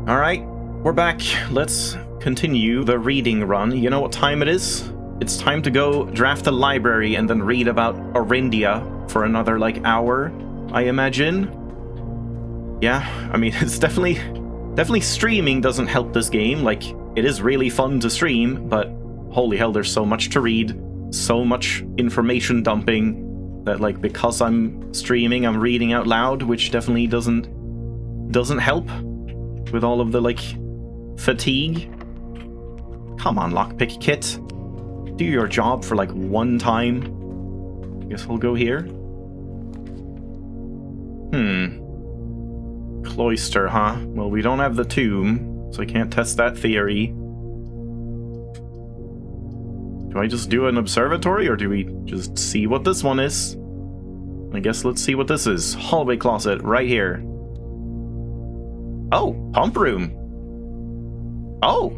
Alright, we're back. Let's continue the reading run. You know what time it is? It's time to go draft a library and then read about Orindia for another, hour, I imagine. Yeah, I mean, it's definitely streaming doesn't help this game. It is really fun to stream, but holy hell, there's so much to read, so much information dumping that, because I'm streaming, I'm reading out loud, which definitely doesn't help with all of the, fatigue. Come on, Lockpick Kit. Do your job for, one time. I guess we'll go here. Cloister, huh? Well, we don't have the tomb, so I can't test that theory. Do I just do an observatory, or do we just see what this one is? I guess let's see what this is. Hallway closet, right here. Oh, pump room. Oh!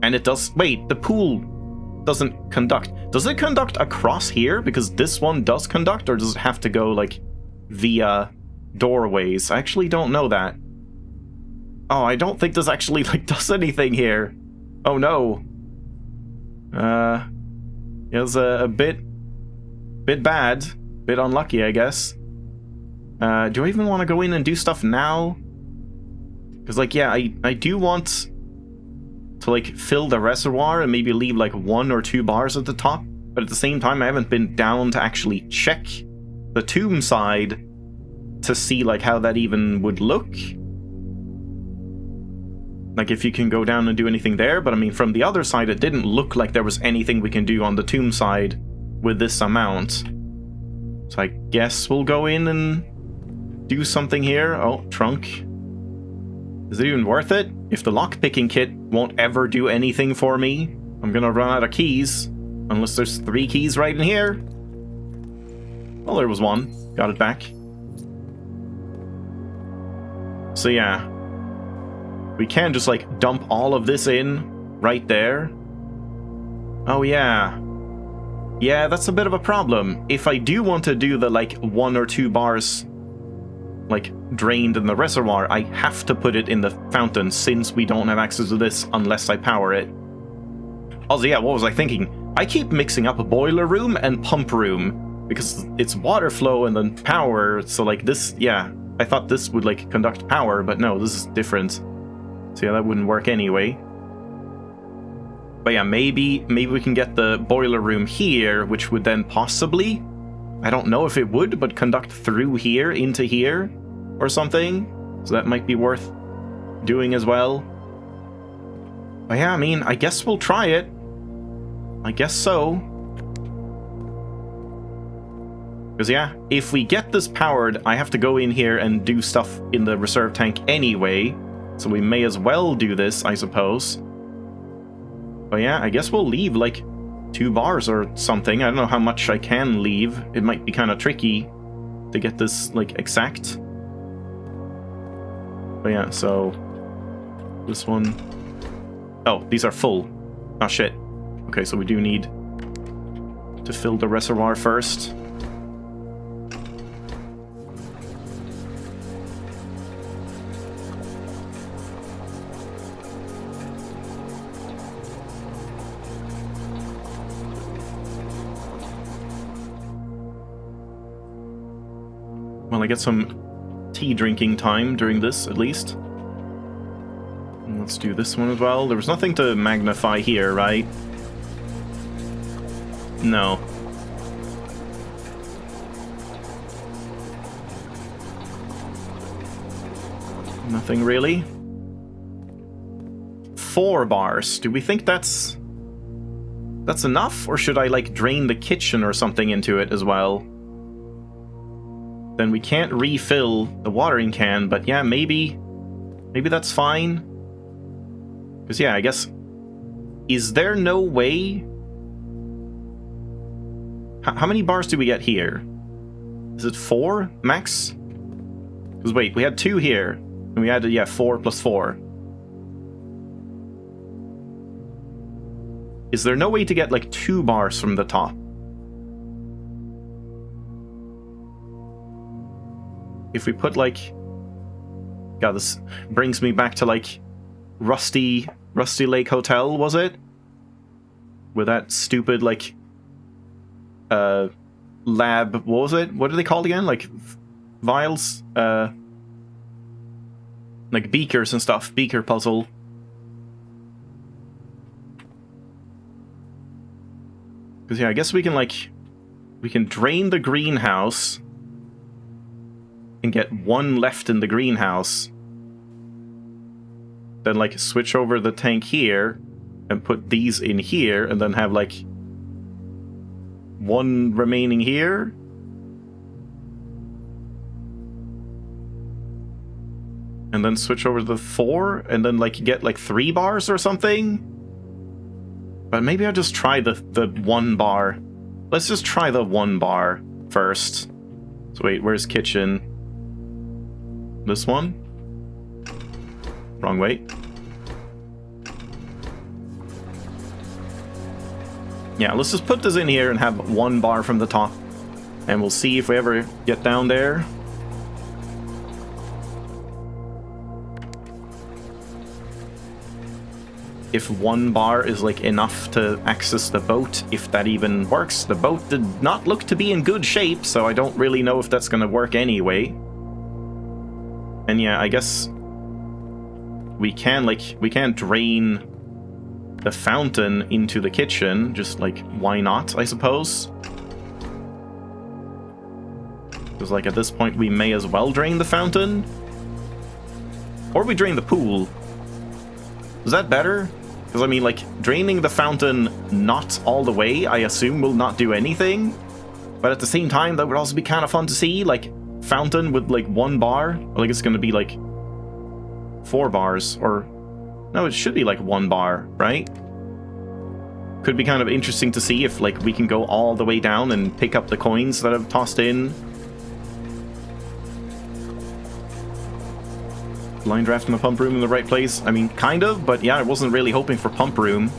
And it does... Wait, the pool doesn't conduct. Does it conduct across here? Because this one does conduct, or does it have to go, via doorways? I actually don't know that. Oh, I don't think this actually, does anything here. Oh, no. It's a bit bad. Bit unlucky, I guess. Do I even want to go in and do stuff now? Because, yeah, I do want to, fill the reservoir and maybe leave, 1 or 2 bars at the top. But at the same time, I haven't been down to actually check the tomb side to see, how that even would look. If you can go down and do anything there. But, I mean, from the other side, it didn't look like there was anything we can do on the tomb side with this amount. So I guess we'll go in and do something here. Oh, trunk. Is it even worth it? If the lockpicking kit won't ever do anything for me, I'm gonna run out of keys. Unless there's 3 keys right in here. Well, there was 1. Got it back. So yeah. We can just, dump all of this in right there. Oh, yeah. Yeah, that's a bit of a problem. If I do want to do the, 1 or 2 bars drained in the reservoir, I have to put it in the fountain since we don't have access to this unless I power it. Also, yeah, what was I thinking? I keep mixing up a boiler room and pump room because it's water flow and then power, so this, yeah, I thought this would conduct power, but no, this is different. So yeah, that wouldn't work anyway. But yeah, maybe we can get the boiler room here, which would then possibly, I don't know if it would, but conduct through here into here or something. So that might be worth doing as well. But yeah, I mean, I guess we'll try it. I guess so. Because yeah, if we get this powered, I have to go in here and do stuff in the reserve tank anyway. So we may as well do this, I suppose. But yeah, I guess we'll leave 2 bars or something. I don't know how much I can leave. It might be kind of tricky to get this, exact. But yeah, so... this one... Oh, these are full. Oh, shit. Okay, so we do need to fill the reservoir first. Well, I get some tea drinking time during this, at least. And let's do this one as well. There was nothing to magnify here, right? No. Nothing really. 4 bars. Do we think that's enough? Or should I, drain the kitchen or something into it as well? Then we can't refill the watering can, but yeah, maybe that's fine. Because yeah, I guess, is there no way? How many bars do we get here? Is it 4 max? Because wait, we had 2 here, and we added, yeah, 4 plus 4. Is there no way to get 2 bars from the top? If we put God, this brings me back to Rusty Lake Hotel, was it? With that stupid, like, lab, what was it? What are they called again? Like, vials? Like beakers and stuff. Beaker puzzle. Because, yeah, I guess we can, like, we can drain the greenhouse and get one left in the greenhouse. Then, like, switch over the tank here and put these in here, and then have, like, one remaining here. And then switch over to the 4, and then, like, get, like, 3 bars or something? But maybe I'll just try the 1 bar. Let's just try the 1 bar first. So wait, where's kitchen? This one? Wrong way. Yeah, let's just put this in here and have 1 bar from the top. And we'll see if we ever get down there. If 1 bar is, like, enough to access the boat, if that even works. The boat did not look to be in good shape, so I don't really know if that's gonna work anyway. And yeah, I guess we can drain the fountain into the kitchen. Just, like, why not, I suppose? Because, like, at this point, we may as well drain the fountain. Or we drain the pool. Is that better? Because, I mean, like, draining the fountain not all the way, I assume, will not do anything. But at the same time, that would also be kind of fun to see. Like, fountain with, like, 1 bar. I think it's going to be, like, 4 bars. Or, no, it should be, like, 1 bar, right? Could be kind of interesting to see if, like, we can go all the way down and pick up the coins that I've tossed in. Line draft in the pump room in the right place? I mean, kind of, but yeah, I wasn't really hoping for pump room.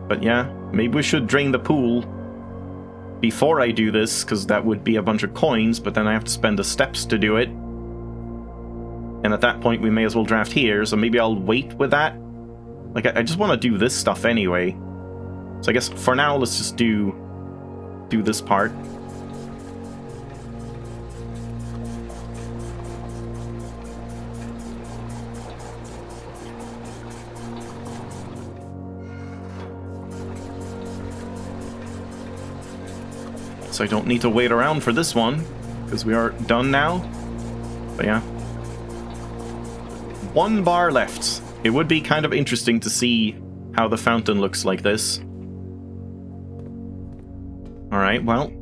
But yeah, maybe we should drain the pool before I do this, because that would be a bunch of coins, but then I have to spend the steps to do it. And at that point, we may as well draft here, so maybe I'll wait with that. Like, I just want to do this stuff anyway. So I guess for now, let's just do this part. So I don't need to wait around for this one, because we are done now. But yeah. 1 bar left. It would be kind of interesting to see how the fountain looks like this. Alright, well.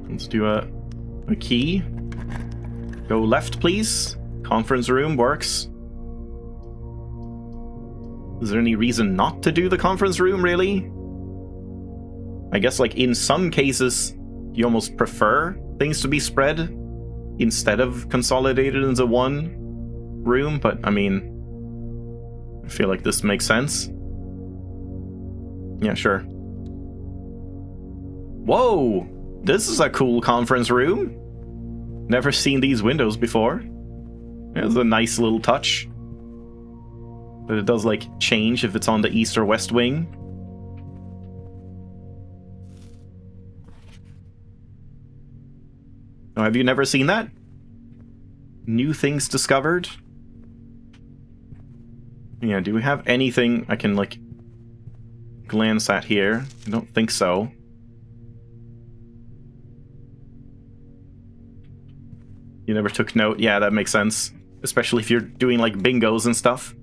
Let's do a key. Go left, please. Conference room works. Is there any reason not to do the conference room, really? I guess, like, in some cases, you almost prefer things to be spread instead of consolidated into 1 room, but, I mean, I feel like this makes sense. Yeah, sure. Whoa! This is a cool conference room! Never seen these windows before. It's a nice little touch. But it does, like, change if it's on the east or west wing. Oh, have you never seen that? New things discovered? Yeah, do we have anything I can, like, glance at here? I don't think so. You never took note? Yeah, that makes sense. Especially if you're doing, like, bingos and stuff.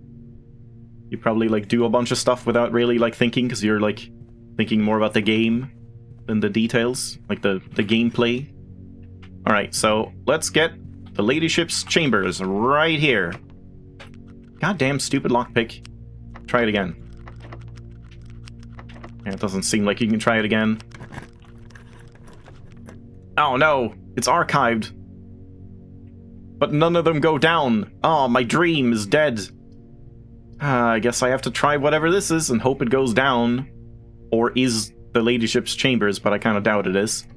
You probably, like, do a bunch of stuff without really, like, thinking, because you're, like, thinking more about the game than the details. Like, the gameplay. Alright, so let's get the ladyship's chambers right here. Goddamn stupid lockpick. Try it again. Yeah, it doesn't seem like you can try it again. Oh no, it's archived. But none of them go down. Oh, my dream is dead. I guess I have to try whatever this is and hope it goes down. Or is the ladyship's chambers, but I kind of doubt it is.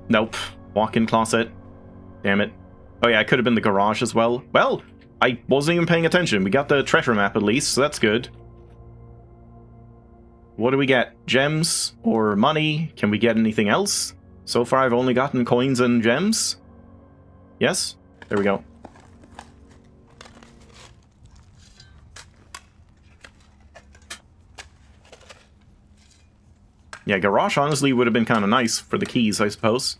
Nope. Walk-in closet. Damn it. Oh yeah, it could have been the garage as well. Well, I wasn't even paying attention. We got the treasure map at least, so that's good. What do we get? Gems or money? Can we get anything else? So far I've only gotten coins and gems. Yes? There we go. Yeah, garage honestly would have been kind of nice for the keys, I suppose.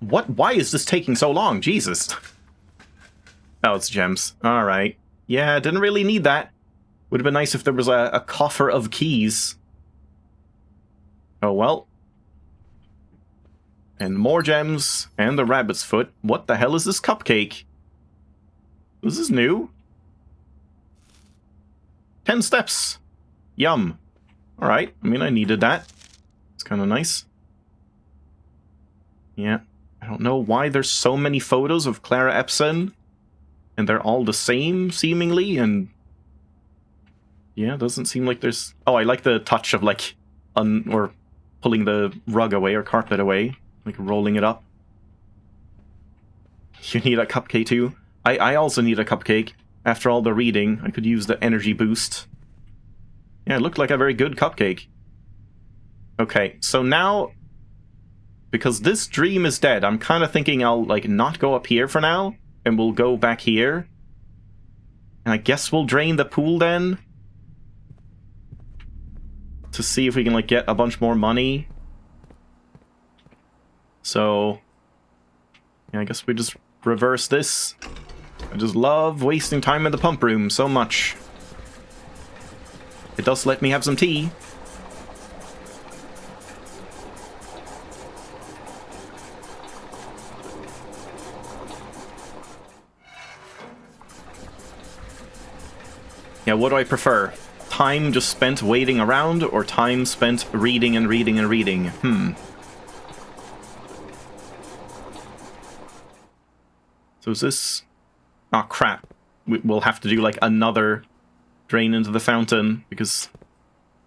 What? Why is this taking so long? Jesus. Oh, it's gems. Alright. Yeah, didn't really need that. Would have been nice if there was a coffer of keys. Oh well. And more gems, and the rabbit's foot. What the hell is this cupcake? This is new. 10 steps. Yum. Alright, I mean, I needed that. It's kind of nice. Yeah. I don't know why there's so many photos of Clara Epson. And they're all the same, seemingly, and... yeah, doesn't seem like there's... oh, I like the touch of, like, or pulling the rug away or carpet away. Like, rolling it up. You need a cupcake, too? I also need a cupcake. After all the reading, I could use the energy boost. Yeah, it looked like a very good cupcake. Okay, so now... because this dream is dead, I'm kind of thinking I'll, like, not go up here for now. And we'll go back here. And I guess we'll drain the pool then. To see if we can, like, get a bunch more money. So... yeah, I guess we just reverse this. I just love wasting time in the pump room so much. It does let me have some tea. Yeah, what do I prefer? Time just spent waiting around, or time spent reading and reading and reading? So is this... oh, crap. We'll have to do, like, another drain into the fountain, because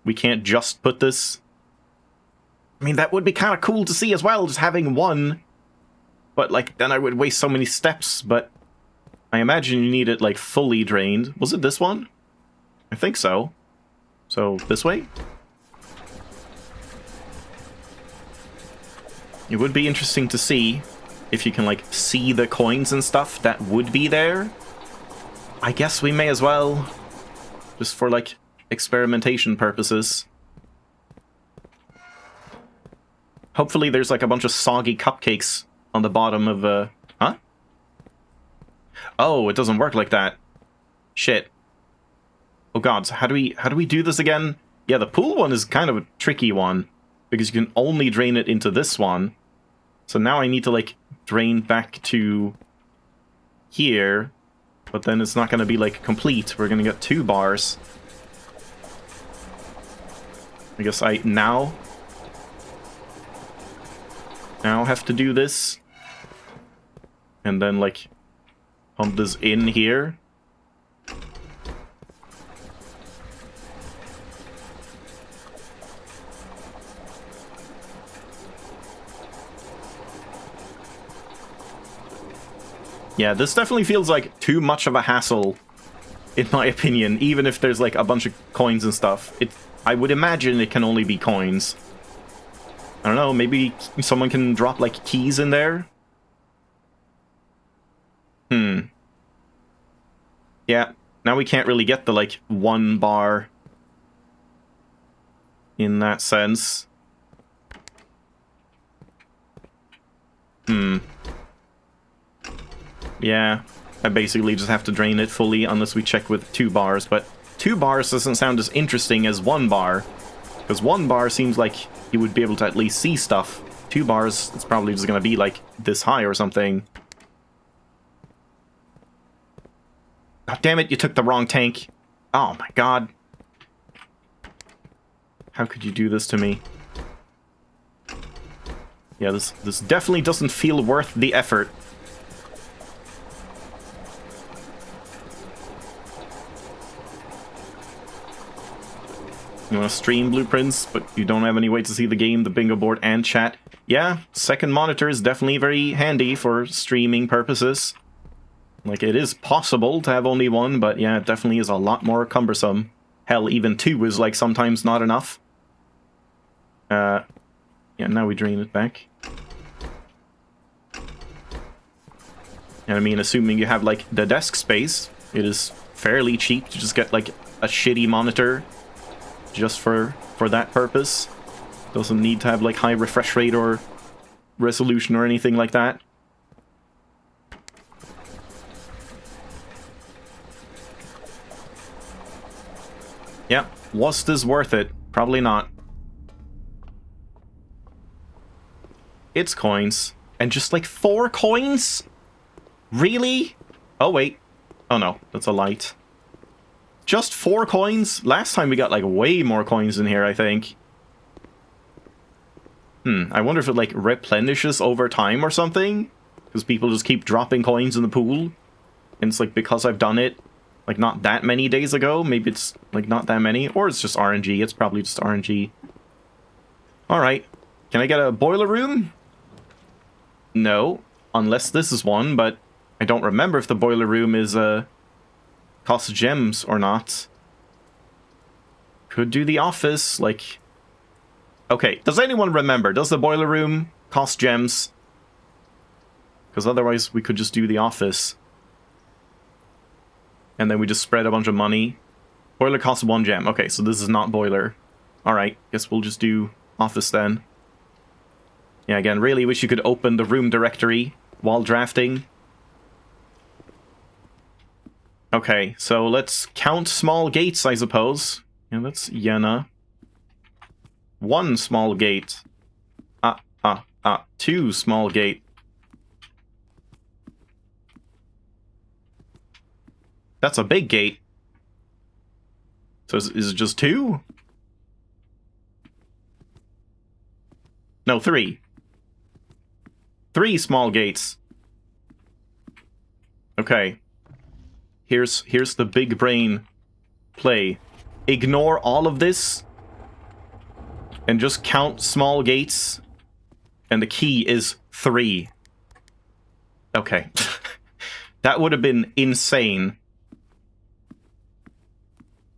we can't just put this... I mean, that would be kind of cool to see as well, just having one. But, like, then I would waste so many steps, but... I imagine you need it, like, fully drained. Was it this one? I think so. So, this way? It would be interesting to see if you can, like, see the coins and stuff that would be there. I guess we may as well. Just for, like, experimentation purposes. Hopefully there's, like, a bunch of soggy cupcakes on the bottom of, huh? Oh, it doesn't work like that. Shit. Oh god, so how do we do this again? Yeah, the pool one is kind of a tricky one, because you can only drain it into this one. So now I need to, like, drain back to here, but then it's not going to be, like, complete. We're going to get 2 bars. I guess I now have to do this. And then, like, pump this in here. Yeah, this definitely feels like too much of a hassle, in my opinion, even if there's, like, a bunch of coins and stuff. I would imagine it can only be coins. I don't know, maybe someone can drop, like, keys in there? Yeah, now we can't really get the, like, 1 bar in that sense. Yeah, I basically just have to drain it fully unless we check with 2 bars, but 2 bars doesn't sound as interesting as 1 bar. Because 1 bar seems like you would be able to at least see stuff. 2 bars, it's probably just gonna be like this high or something. Oh, damn it, you took the wrong tank. Oh my god. How could you do this to me? Yeah, this definitely doesn't feel worth the effort. You want to stream blueprints, but you don't have any way to see the game, the bingo board, and chat. Yeah, second monitor is definitely very handy for streaming purposes. Like, it is possible to have only one, but yeah, it definitely is a lot more cumbersome. Hell, even 2 is, like, sometimes not enough. Yeah, now we drain it back. And I mean, assuming you have, like, the desk space, it is fairly cheap to just get, like, a shitty monitor just for that purpose. Doesn't need to have, like, high refresh rate or resolution or anything like that. Yeah, was this worth it? Probably not. It's coins. And just like 4 coins? Really? Oh, wait. Oh, no. That's a light. Just 4 coins? Last time we got like way more coins in here, I think. I wonder if it like replenishes over time or something? Because people just keep dropping coins in the pool. And it's like because I've done it like not that many days ago. Maybe it's like not that many. Or it's just RNG. It's probably just RNG. Alright. Can I get a boiler room? No. Unless this is one, but I don't remember if the boiler room is costs gems or not. Could do the office, like... Okay, does anyone remember? Does the boiler room cost gems? Because otherwise we could just do the office. And then we just spread a bunch of money. Boiler costs 1 gem. Okay, so this is not boiler. Alright, guess we'll just do office then. Yeah, again, really wish you could open the room directory while drafting. Okay, so let's count small gates, I suppose. Yeah, that's Yenna. 1 small gate. 2 small gate. That's a big gate. So is it just 2? No, 3. 3 small gates. Okay. Here's the big brain play. Ignore all of this and just count small gates. And the key is 3. Okay. That would have been insane.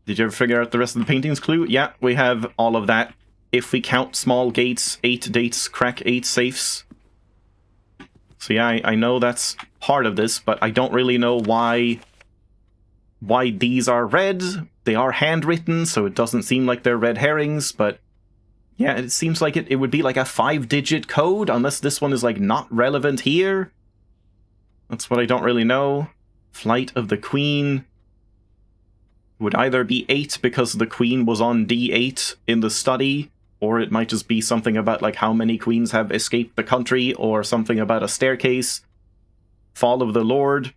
Did you ever figure out the rest of the painting's clue? Yeah, we have all of that. If we count small gates, 8 dates, crack 8 safes. So yeah, I know that's part of this, but I don't really know why these are red. They are handwritten, so it doesn't seem like they're red herrings, but yeah, it seems like it would be like a 5-digit code, unless this one is like not relevant here. That's what I don't really know. Flight of the Queen would either be 8 because the Queen was on D8 in the study, or it might just be something about like how many queens have escaped the country, or something about a staircase. Fall of the Lord.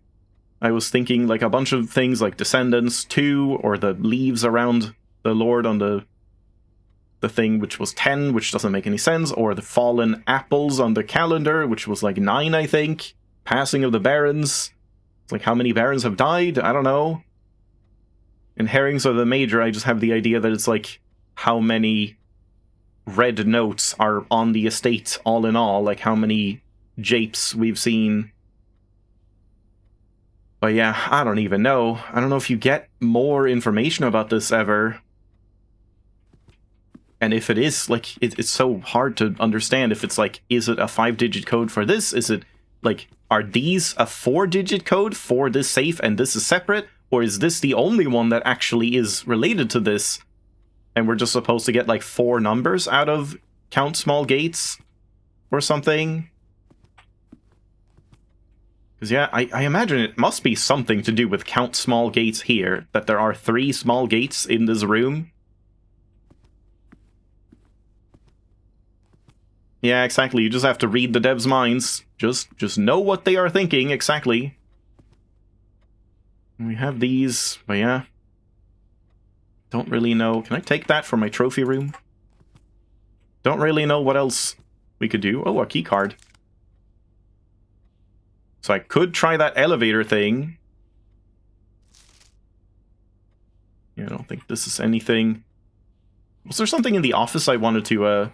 I was thinking like a bunch of things like Descendants 2, or the leaves around the Lord on the thing, which was 10, which doesn't make any sense, or the fallen apples on the calendar, which was like 9, I think. Passing of the barons. It's like how many barons have died? I don't know. In herrings of the major, I just have the idea that it's like how many red notes are on the estate all in all, like how many japes we've seen. But yeah, I don't even know. I don't know if you get more information about this ever. And if it is, like, it's so hard to understand if it's like, is it a 5-digit code for this? Is it, like, are these a 4-digit code for this safe and this is separate? Or is this the only one that actually is related to this? And we're just supposed to get, like, 4 numbers out of count small gates? Or something? Because, yeah, I imagine it must be something to do with count small gates here. That there are 3 small gates in this room. Yeah, exactly. You just have to read the devs' minds. Just know what they are thinking, exactly. We have these, but yeah. Don't really know. Can I take that for my trophy room? Don't really know what else we could do. Oh, a key card. So I could try that elevator thing. Yeah, I don't think this is anything. Was there something in the office I wanted to,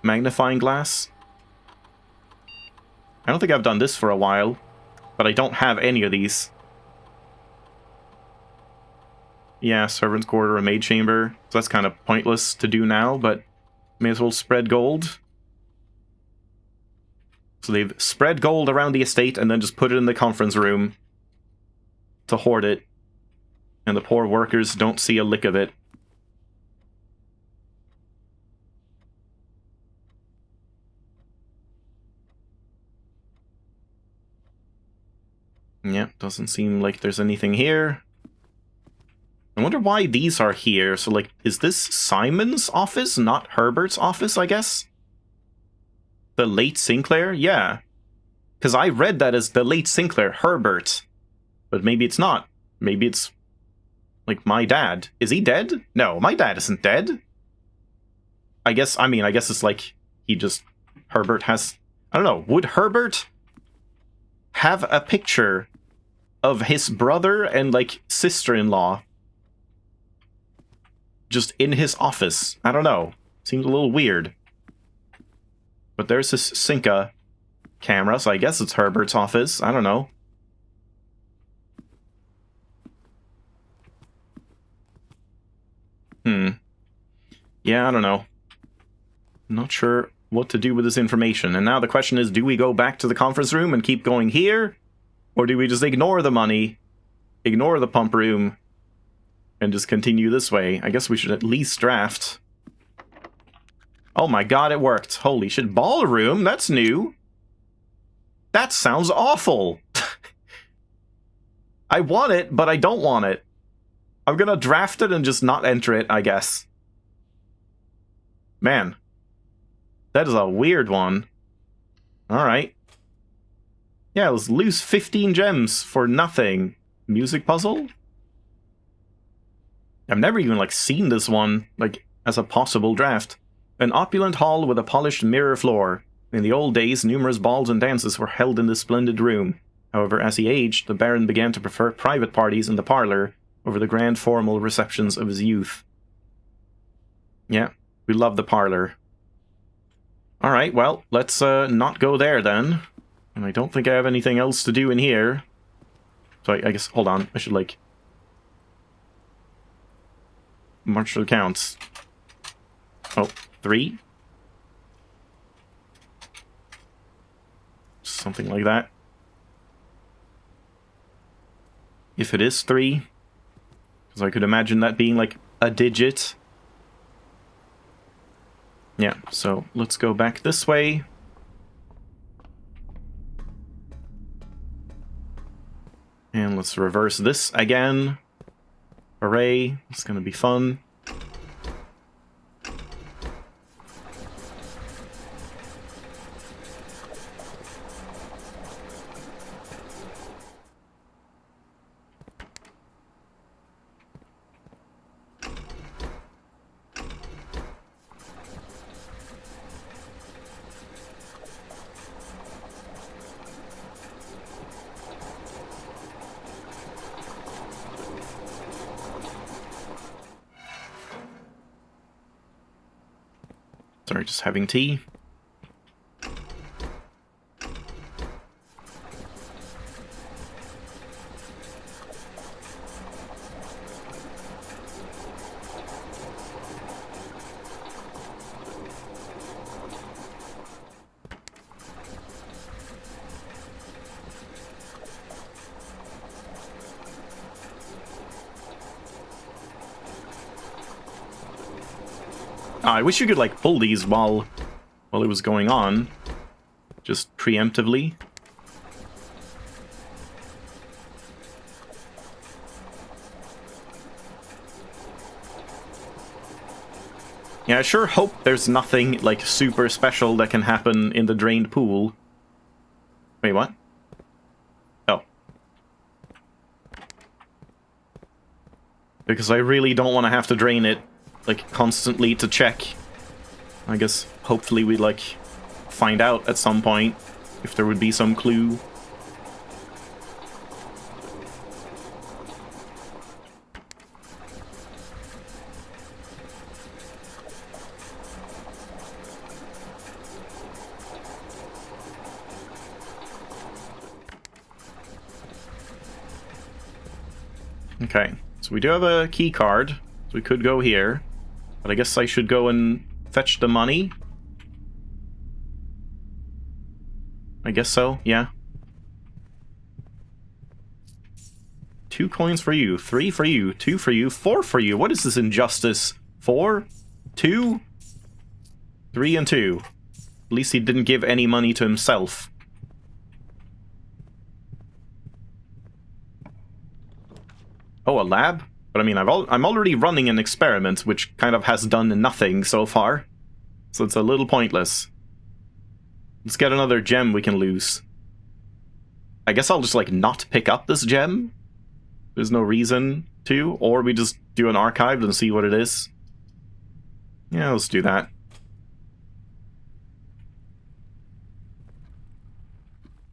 magnifying glass? I don't think I've done this for a while. but I don't have any of these. Yeah, servant's quarter, a maid chamber. So that's kind of pointless to do now, but may as well spread gold. So they've spread gold around the estate and then just put it in the conference room to hoard it. And the poor workers don't see a lick of it. Yeah, doesn't seem like there's anything here. I wonder why these are here. So, like, is this Simon's office, not Herbert's office, I guess? The late Sinclair? Yeah. Because I read that as the late Sinclair, Herbert. But maybe it's not. Maybe it's, like, my dad. Is he dead? No, my dad isn't dead. I guess it's like, he just, Herbert has, I don't know, would Herbert have a picture of his brother and, like, sister-in-law just in his office? I don't know. Seems a little weird. But there's this Cinca camera, so I guess it's Herbert's office. I don't know. Yeah, I don't know. Not sure what to do with this information. And now the question is, do we go back to the conference room and keep going here? Or do we just ignore the money, ignore the pump room, and just continue this way? I guess we should at least draft. Oh my god, it worked. Holy shit, ballroom? That's new. That sounds awful. I want it, but I don't want it. I'm gonna draft it and just not enter it, I guess. Man. That is a weird one. Alright. Yeah, let's lose 15 gems for nothing. Music puzzle? I've never even, like, seen this one, like, as a possible draft. An opulent hall with a polished mirror floor. In the old days, numerous balls and dances were held in this splendid room. However, as he aged, the Baron began to prefer private parties in the parlor over the grand formal receptions of his youth. Yeah, we love the parlor. Alright, well, let's not go there then. And I don't think I have anything else to do in here. So I guess, hold on, I should, like, march to the counts. Oh, 3? Something like that. If it is 3. Because I could imagine that being, like, a digit. Yeah, so let's go back this way. And let's reverse this again. Hooray, it's gonna be fun. Sorry, just having tea. I wish you could, like, pull these while it was going on. Just preemptively. Yeah, I sure hope there's nothing, like, super special that can happen in the drained pool. Wait, what? Oh. Because I really don't want to have to drain it, like, constantly to check. I guess, hopefully we'd, like, find out at some point if there would be some clue. Okay, so we do have a key card, so we could go here. But I guess I should go and fetch the money. I guess so, yeah. 2 coins for you, 3 for you, 2 for you, 4 for you. What is this injustice? 4, 2, 3, and 2. At least he didn't give any money to himself. Oh, a lab? But I mean, I'm already running an experiment, which kind of has done nothing so far. So it's a little pointless. Let's get another gem we can lose. I guess I'll just, like, not pick up this gem. There's no reason to. Or we just do an archive and see what it is. Yeah, let's do that.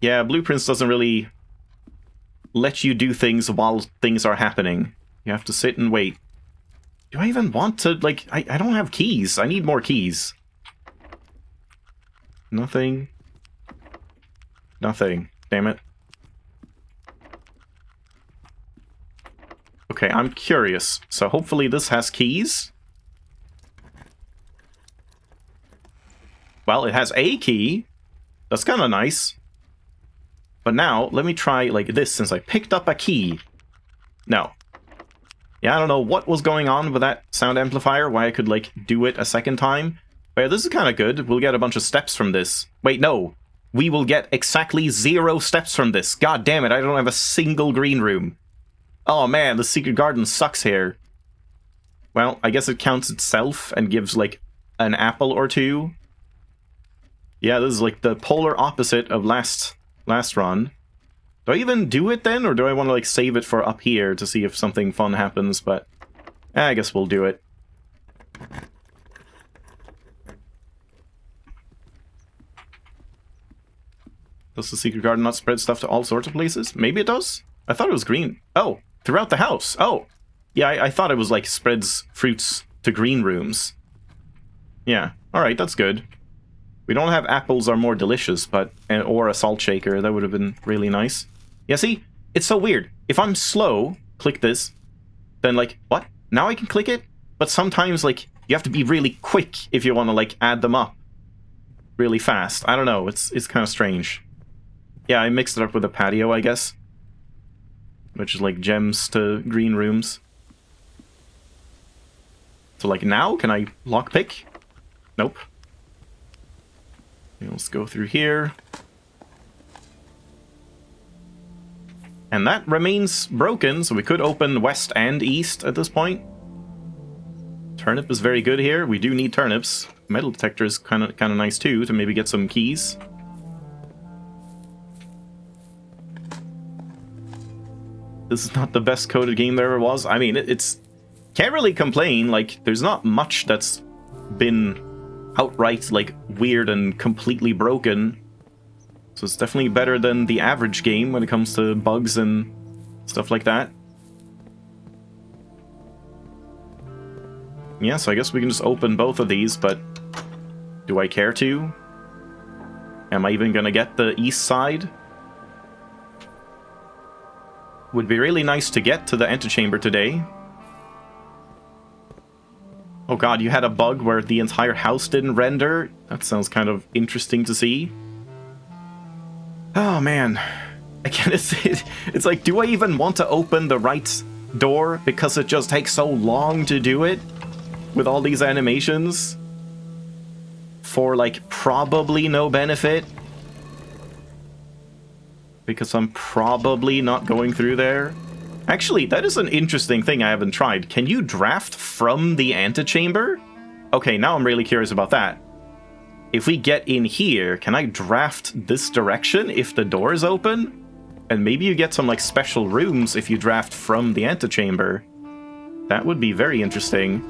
Yeah, Blueprints doesn't really let you do things while things are happening. You have to sit and wait. Do I even want to, like, I don't have keys. I need more keys. Nothing. Nothing. Damn it. Okay, I'm curious. So hopefully this has keys. Well, it has a key. That's kind of nice. But now, let me try like this since I picked up a key. No. Yeah, I don't know what was going on with that sound amplifier, why I could, like, do it a second time. But yeah, this is kind of good. We'll get a bunch of steps from this. Wait, no. We will get exactly 0 steps from this. God damn it, I don't have a single green room. Oh man, the secret garden sucks here. Well, I guess it counts itself and gives, like, an apple or 2. Yeah, this is, like, the polar opposite of last run. Do I even do it then, or do I want to, like, save it for up here to see if something fun happens? But I guess we'll do it. Does the secret garden not spread stuff to all sorts of places? Maybe it does? I thought it was green. Oh, throughout the house. Oh, yeah, I thought it was, like, spreads fruits to green rooms. Yeah, alright, that's good. We don't have apples are more delicious, but or a salt shaker. That would have been really nice. Yeah, see? It's so weird. If I'm slow, click this, then, like, what? Now I can click it? But sometimes, like, you have to be really quick if you want to, like, add them up really fast. I don't know. It's kind of strange. Yeah, I mixed it up with a patio, I guess. Which is, like, gems to green rooms. So, like, now, can I lockpick? Nope. Let's go through here. And that remains broken, so we could open west and east at this point. Turnip is very good here. We do need turnips. Metal detector is kind of nice too, to maybe get some keys. This is not the best coded game there ever was. I mean, it's... Can't really complain. Like, there's not much that's been outright, like, weird and completely broken. So it's definitely better than the average game when it comes to bugs and stuff like that. Yeah, so I guess we can just open both of these, but do I care to? Am I even gonna get the east side? Would be really nice to get to the antechamber today. Oh god, you had a bug where the entire house didn't render? That sounds kind of interesting to see. Oh man. Again, it's like, do I even want to open the right door because it just takes so long to do it? With all these animations? For, like, probably no benefit? Because I'm probably not going through there? Actually, that is an interesting thing I haven't tried. Can you draft from the antechamber? Okay, now I'm really curious about that. If we get in here, can I draft this direction if the door is open? And maybe you get some, like, special rooms if you draft from the antechamber. That would be very interesting.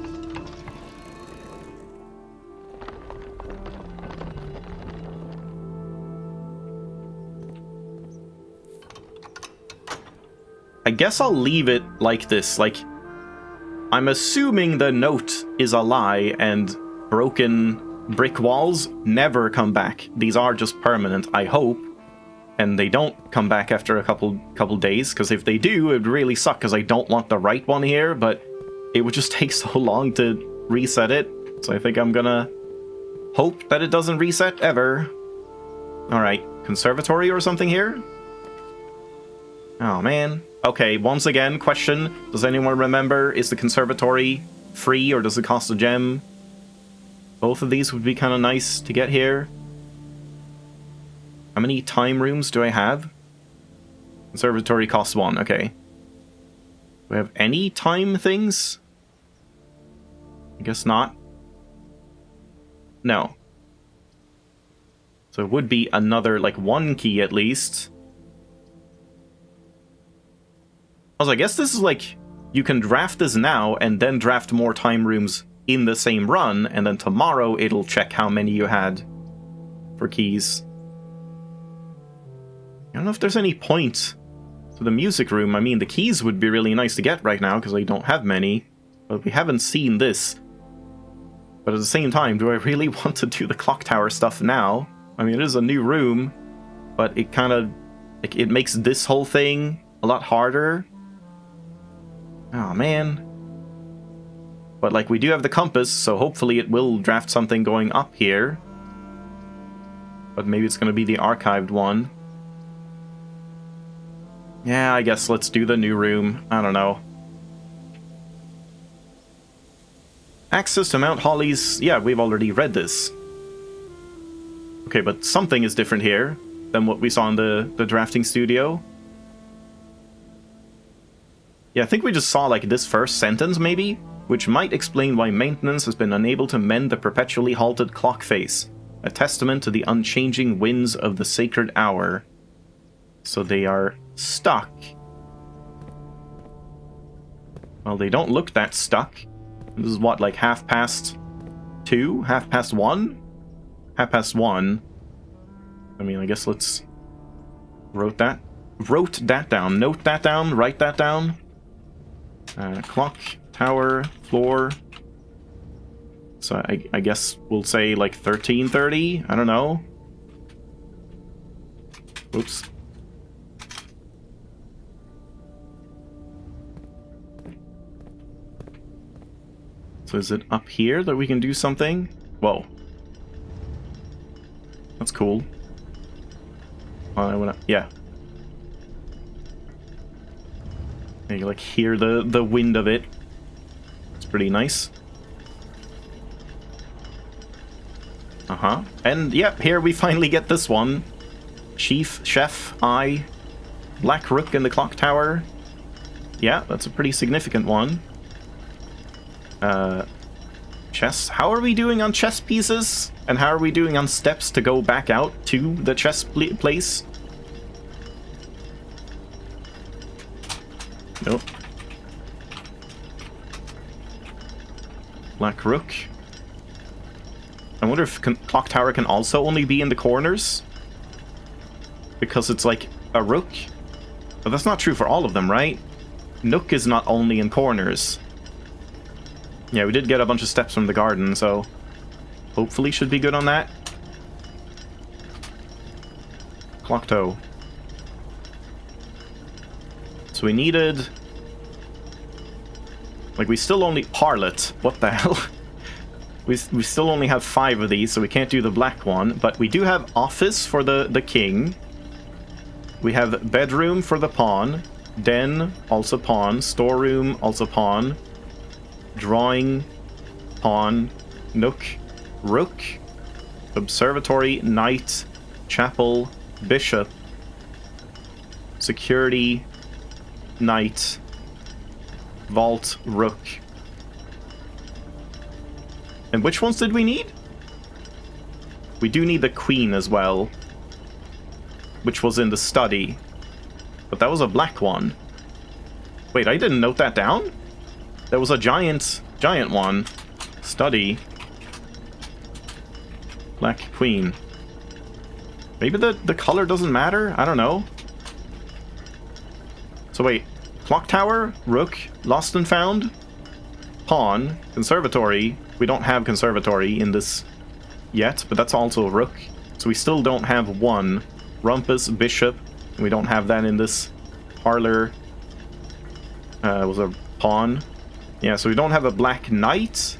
I guess I'll leave it like this. Like, I'm assuming the note is a lie and broken brick walls never come back. These are just permanent, I hope. and they don't come back after a couple days, because if they do, it would really suck, because I don't want the right one here, but it would just take so long to reset it, so I think I'm gonna hope that it doesn't reset ever. Alright, conservatory or something here? Oh man. Okay, once again, question, does anyone remember, is the conservatory free or does it cost a gem? Both of these would be kind of nice to get here. How many time rooms do I have? Conservatory costs 1, okay. Do I have any time things? I guess not. No. So it would be another, like, 1 key at least. Also, I guess this is like, you can draft this now and then draft more time rooms in the same run, and then tomorrow it'll check how many you had for keys. I don't know if there's any point to the music room. I mean, the keys would be really nice to get right now, because I don't have many. But we haven't seen this. But at the same time, do I really want to do the clock tower stuff now? I mean, it is a new room, but it kind of, like, it makes this whole thing a lot harder. Oh, man. But, like, we do have the compass, so hopefully it will draft something going up here. But maybe it's going to be the archived one. Yeah, I guess let's do the new room. I don't know. Access to Mount Holly's... Yeah, we've already read this. Okay, but something is different here than what we saw in the drafting studio. Yeah, I think we just saw, like, this first sentence, maybe? Which might explain why maintenance has been unable to mend the perpetually halted clock face. A testament to the unchanging winds of the sacred hour. So they are stuck. Well, they don't look that stuck. This is what, like 2:30? 1:30? 1:30. I mean, I guess let's... Wrote that down. Note that down. Write that down. Clock, tower, floor. So I guess we'll say like 13:30. I don't know. Oops. So is it up here that we can do something? Whoa. That's cool. I wanna... Yeah. You can, like, hear the wind of it. It's pretty nice. Uh-huh. And, yep, here we finally get this one. Chef, Eye, Black Rook in the clock tower. Yeah, that's a pretty significant one. Chess. How are we doing on chess pieces? And how are we doing on steps to go back out to the chess place? Nope. Black Rook. I wonder if Clock Tower can also only be in the corners? Because it's like a rook? But that's not true for all of them, right? Nook is not only in corners. Yeah, we did get a bunch of steps from the garden, so hopefully should be good on that. Clock toe. So we needed... Like, we still only... Parlet. What the hell? we still only have 5 of these, so we can't do the black one. But we do have office for the king. We have bedroom for the pawn. Den, also pawn. Storeroom, also pawn. Drawing, pawn. Nook, rook. Observatory, knight. Chapel, bishop. Security, knight. Vault, rook. And which ones did we need? We do need the queen as well, which was in the study. But that was a black one. Wait, I didn't note that down? There was a giant one. Study. Black queen. Maybe the color doesn't matter? I don't know. So wait. Clock tower, rook, lost and found, pawn, conservatory. We don't have conservatory in this yet, but that's also rook. So we still don't have 1. Rumpus, bishop. We don't have that in this parlor. It was a pawn. Yeah, so we don't have a black knight.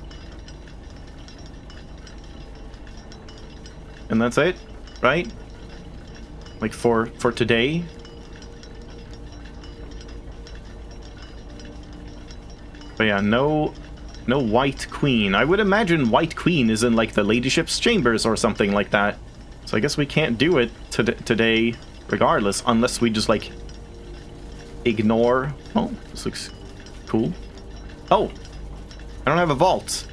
And that's it, right? Like for today. But yeah, no white queen. I would imagine white queen is in like the ladyship's chambers or something like that. So I guess we can't do it today regardless, unless we just like ignore. Oh, this looks cool. Oh, I don't have a vault.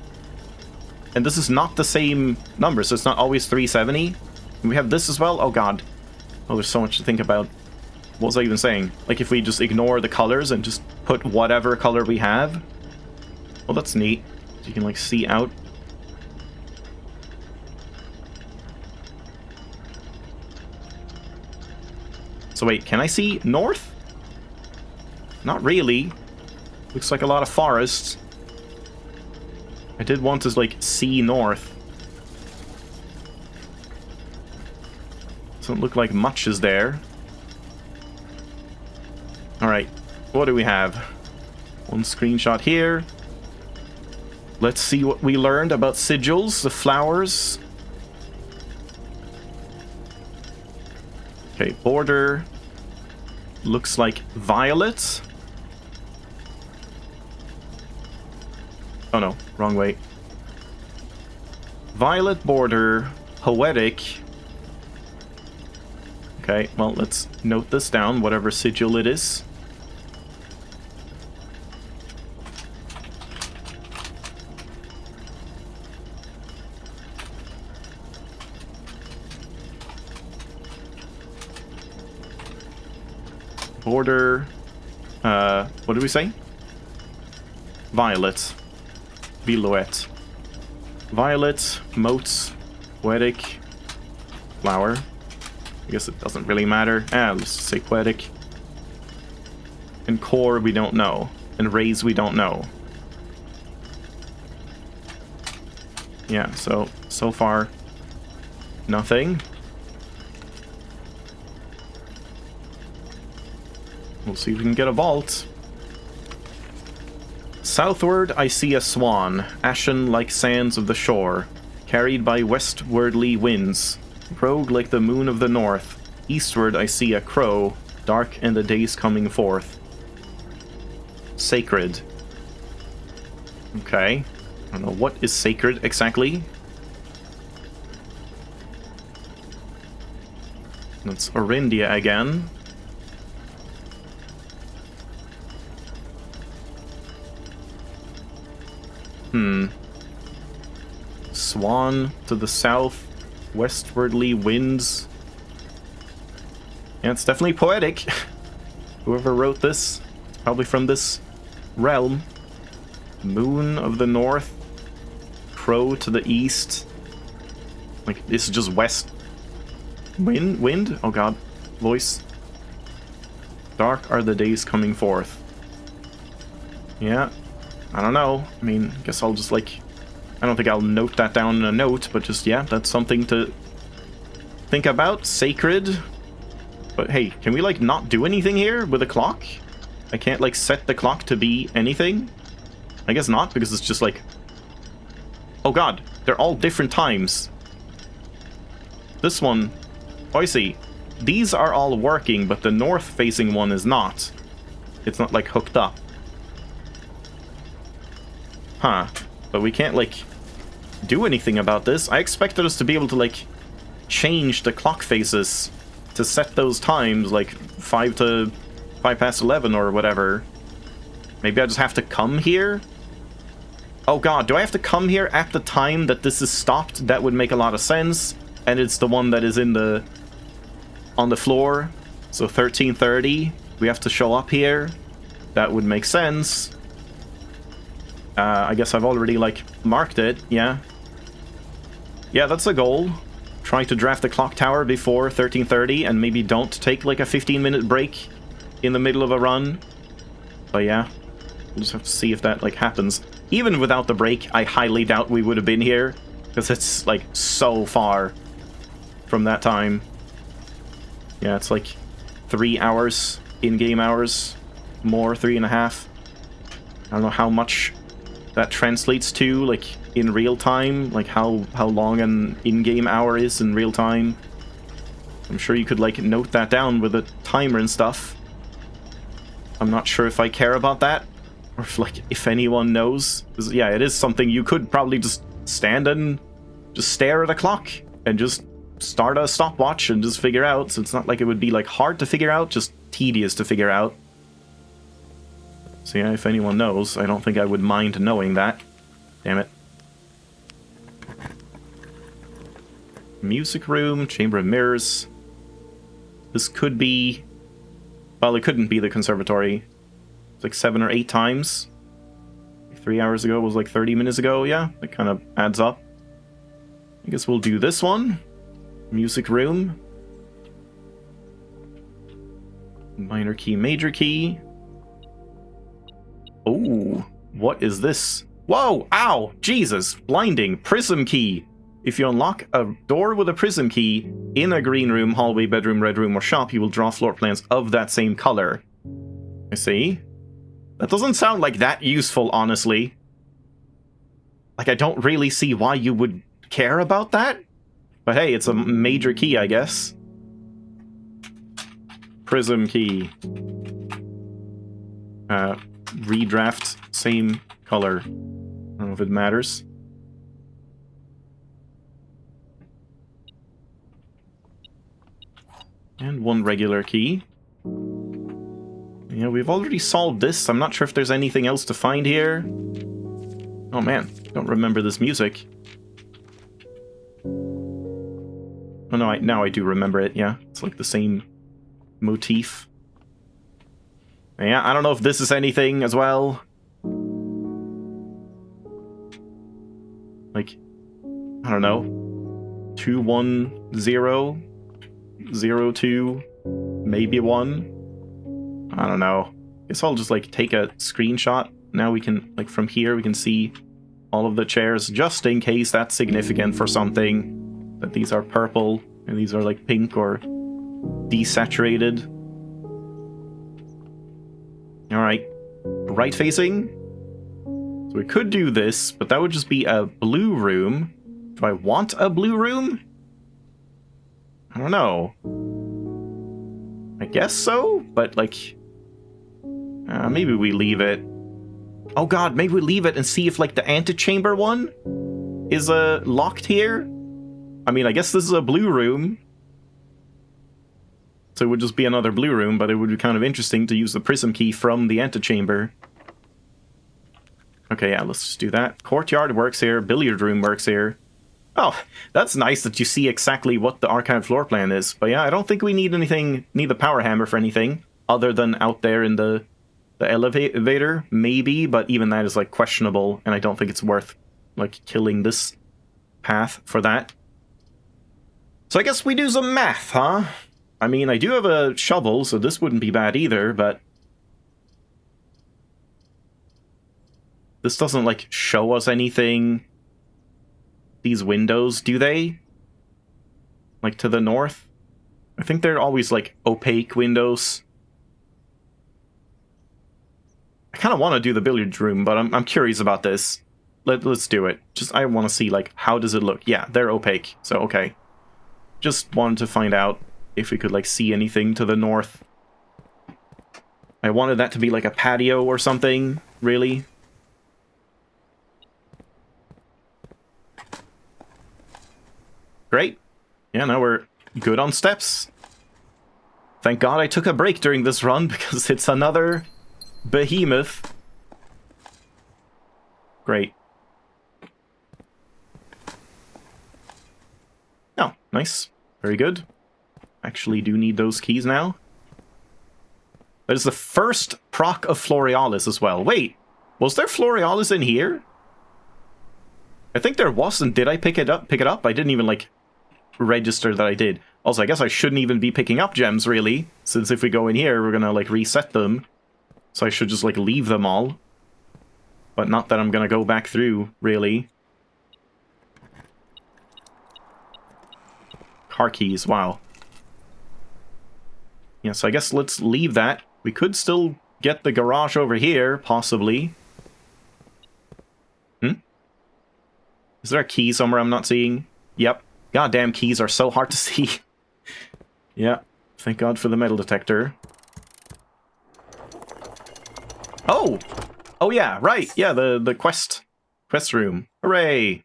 And this is not the same number, so it's not always 370. And we have this as well. Oh god. Oh, there's so much to think about. What was I even saying? Like if we just ignore the colors and just put whatever color we have. Well, that's neat. You can like see out. So wait, can I see north? Not really. Looks like a lot of forests. I did want to like see north. Doesn't look like much is there. Alright, what do we have? One screenshot here. Let's see what we learned about sigils, the flowers. Okay, border. Looks like violet. Oh no, wrong way. Violet border, poetic. Okay, well, let's note this down, whatever sigil it is. Border, what did we say? Violet. Violette. Violet, motes, poetic, flower. I guess it doesn't really matter. Let's say poetic. And core, we don't know. And raise, we don't know. Yeah, so far, nothing. We'll see if we can get a vault. Southward, I see a swan, ashen like sands of the shore, carried by westwardly winds, rogue like the moon of the north. Eastward, I see a crow, dark and the days coming forth. Sacred. Okay. I don't know what is sacred exactly. That's Orindia again. Swan to the south, westwardly winds. Yeah, it's definitely poetic. Whoever wrote this, probably from this realm. Moon of the north, crow to the east. Like, this is just west. Wind? Oh god. Voice. Dark are the days coming forth. Yeah. I don't know. I mean, I guess I'll just like... I don't think I'll note that down in a note, but just, yeah, that's something to think about. Sacred. But hey, can we like not do anything here with a clock? I can't like set the clock to be anything? I guess not, because it's just like... Oh god, they're all different times. This one... Oh, I see. These are all working, but the north-facing one is not. It's not like hooked up. Huh. But we can't like do anything about this. I expected us to be able to like change the clock faces to set those times like 5 past 11 or whatever. Maybe I just have to come here? Oh god, do I have to come here at the time that this is stopped? That would make a lot of sense. And it's the one that is in the... on the floor. So 13:30. We have to show up here. That would make sense. I guess I've already, like, marked it. Yeah. Yeah, that's a goal. Try to draft the clock tower before 13:30 and maybe don't take, like, a 15-minute break in the middle of a run. But yeah, we'll just have to see if that, like, happens. Even without the break, I highly doubt we would have been here. Because it's, like, so far from that time. Yeah, it's like 3 hours in-game hours. More, 3.5. I don't know how much that translates to, like, in real time. Like, how long an in-game hour is in real time. I'm sure you could, like, note that down with a timer and stuff. I'm not sure if I care about that. Or if, like, if anyone knows. 'Cause, yeah, it is something you could probably just stand and just stare at a clock. And just start a stopwatch and just figure out. So it's not like it would be, like, hard to figure out. Just tedious to figure out. So yeah, if anyone knows, I don't think I would mind knowing that. Damn it. Music room, chamber of mirrors. This could be... Well, it couldn't be the conservatory. It's like 7 or 8 times. 3 hours ago was like 30 minutes ago, yeah. That kind of adds up. I guess we'll do this one. Music room. Minor key, major key. Oh, what is this? Whoa! Ow! Jesus! Blinding! Prism key! If you unlock a door with a prism key in a green room, hallway, bedroom, red room, or shop, you will draw floor plans of that same color. I see. That doesn't sound like that useful, honestly. Like, I don't really see why you would care about that. But hey, it's a major key, I guess. Prism key. Redraft, same color. I don't know if it matters. And one regular key. Yeah, we've already solved this. I'm not sure if there's anything else to find here. Oh man, don't remember this music. Oh no, now I do remember it, yeah. It's like the same motif. Yeah, I don't know if this is anything as well. Like, I don't know. 21002, maybe 1. I don't know. Guess I'll just like take a screenshot. Now we can, like, from here we can see all of the chairs, just in case that's significant for something. That these are purple and these are like pink or desaturated. Alright, right facing. So we could do this, but that would just be a blue room. Do I want a blue room? I don't know. I guess so, but like... maybe we leave it. Oh god, maybe we leave it and see if like the antechamber one is locked here? I mean, I guess this is a blue room. So it would just be another blue room, but it would be kind of interesting to use the prism key from the antechamber. Okay, yeah, let's just do that. Courtyard works here, billiard room works here. Oh, that's nice that you see exactly what the archive floor plan is. But yeah, I don't think we need anything, need the power hammer for anything, other than out there in the elevator, maybe, but even that is like questionable, and I don't think it's worth like killing this path for that. So I guess we do some math, huh? I mean, I do have a shovel, so this wouldn't be bad either, but... This doesn't, like, show us anything. These windows, do they? Like, to the north? I think they're always, like, opaque windows. I kind of want to do the billiard room, but I'm curious about this. Let's do it. Just, I want to see, like, how does it look? Yeah, they're opaque, so okay. Just wanted to find out if we could, like, see anything to the north. I wanted that to be, like, a patio or something, really. Great. Yeah, now we're good on steps. Thank God I took a break during this run, because it's another behemoth. Great. Oh, nice. Very good. Actually do need those keys now. That is the first proc of Florealis as well. Wait, was there Florealis in here? I think there wasn't. Did I pick it up? I didn't even, like, register that I did. Also, I guess I shouldn't even be picking up gems, really, since if we go in here, we're gonna, like, reset them. So I should just, like, leave them all. But not that I'm gonna go back through, really. Car keys, wow. Yeah, so I guess let's leave that. We could still get the garage over here, possibly. Is there a key somewhere I'm not seeing? Yep. Goddamn keys are so hard to see. Yeah. Thank God for the metal detector. Oh! Oh yeah, right. Yeah, the quest room. Hooray!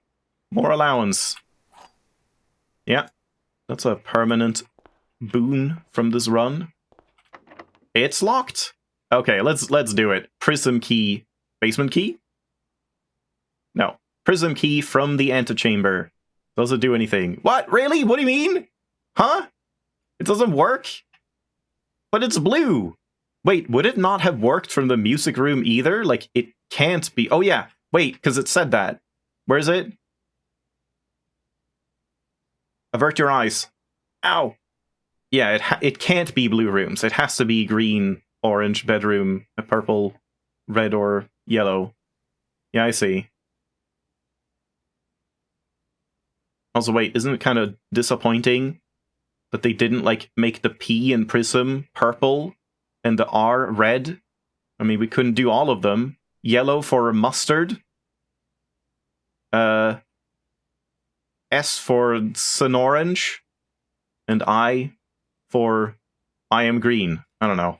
More allowance. Yeah. That's a permanent boon from this run. It's locked. Okay, let's do it. Prism key. Basement key? No. Prism key from the antechamber. Does it do anything? What? Really? What do you mean? Huh? It doesn't work? But it's blue. Wait, would it not have worked from the music room either? Like, it can't be. Oh yeah. Wait, because it said that. Where is it? Avert your eyes. Ow. Yeah, it can't be blue rooms. It has to be green, orange bedroom, a purple, red, or yellow. Yeah, I see. Also, wait, isn't it kind of disappointing that they didn't, like, make the P in Prism purple and the R red? I mean, we couldn't do all of them. Yellow for mustard. S for sun orange. And I for I am green. I don't know.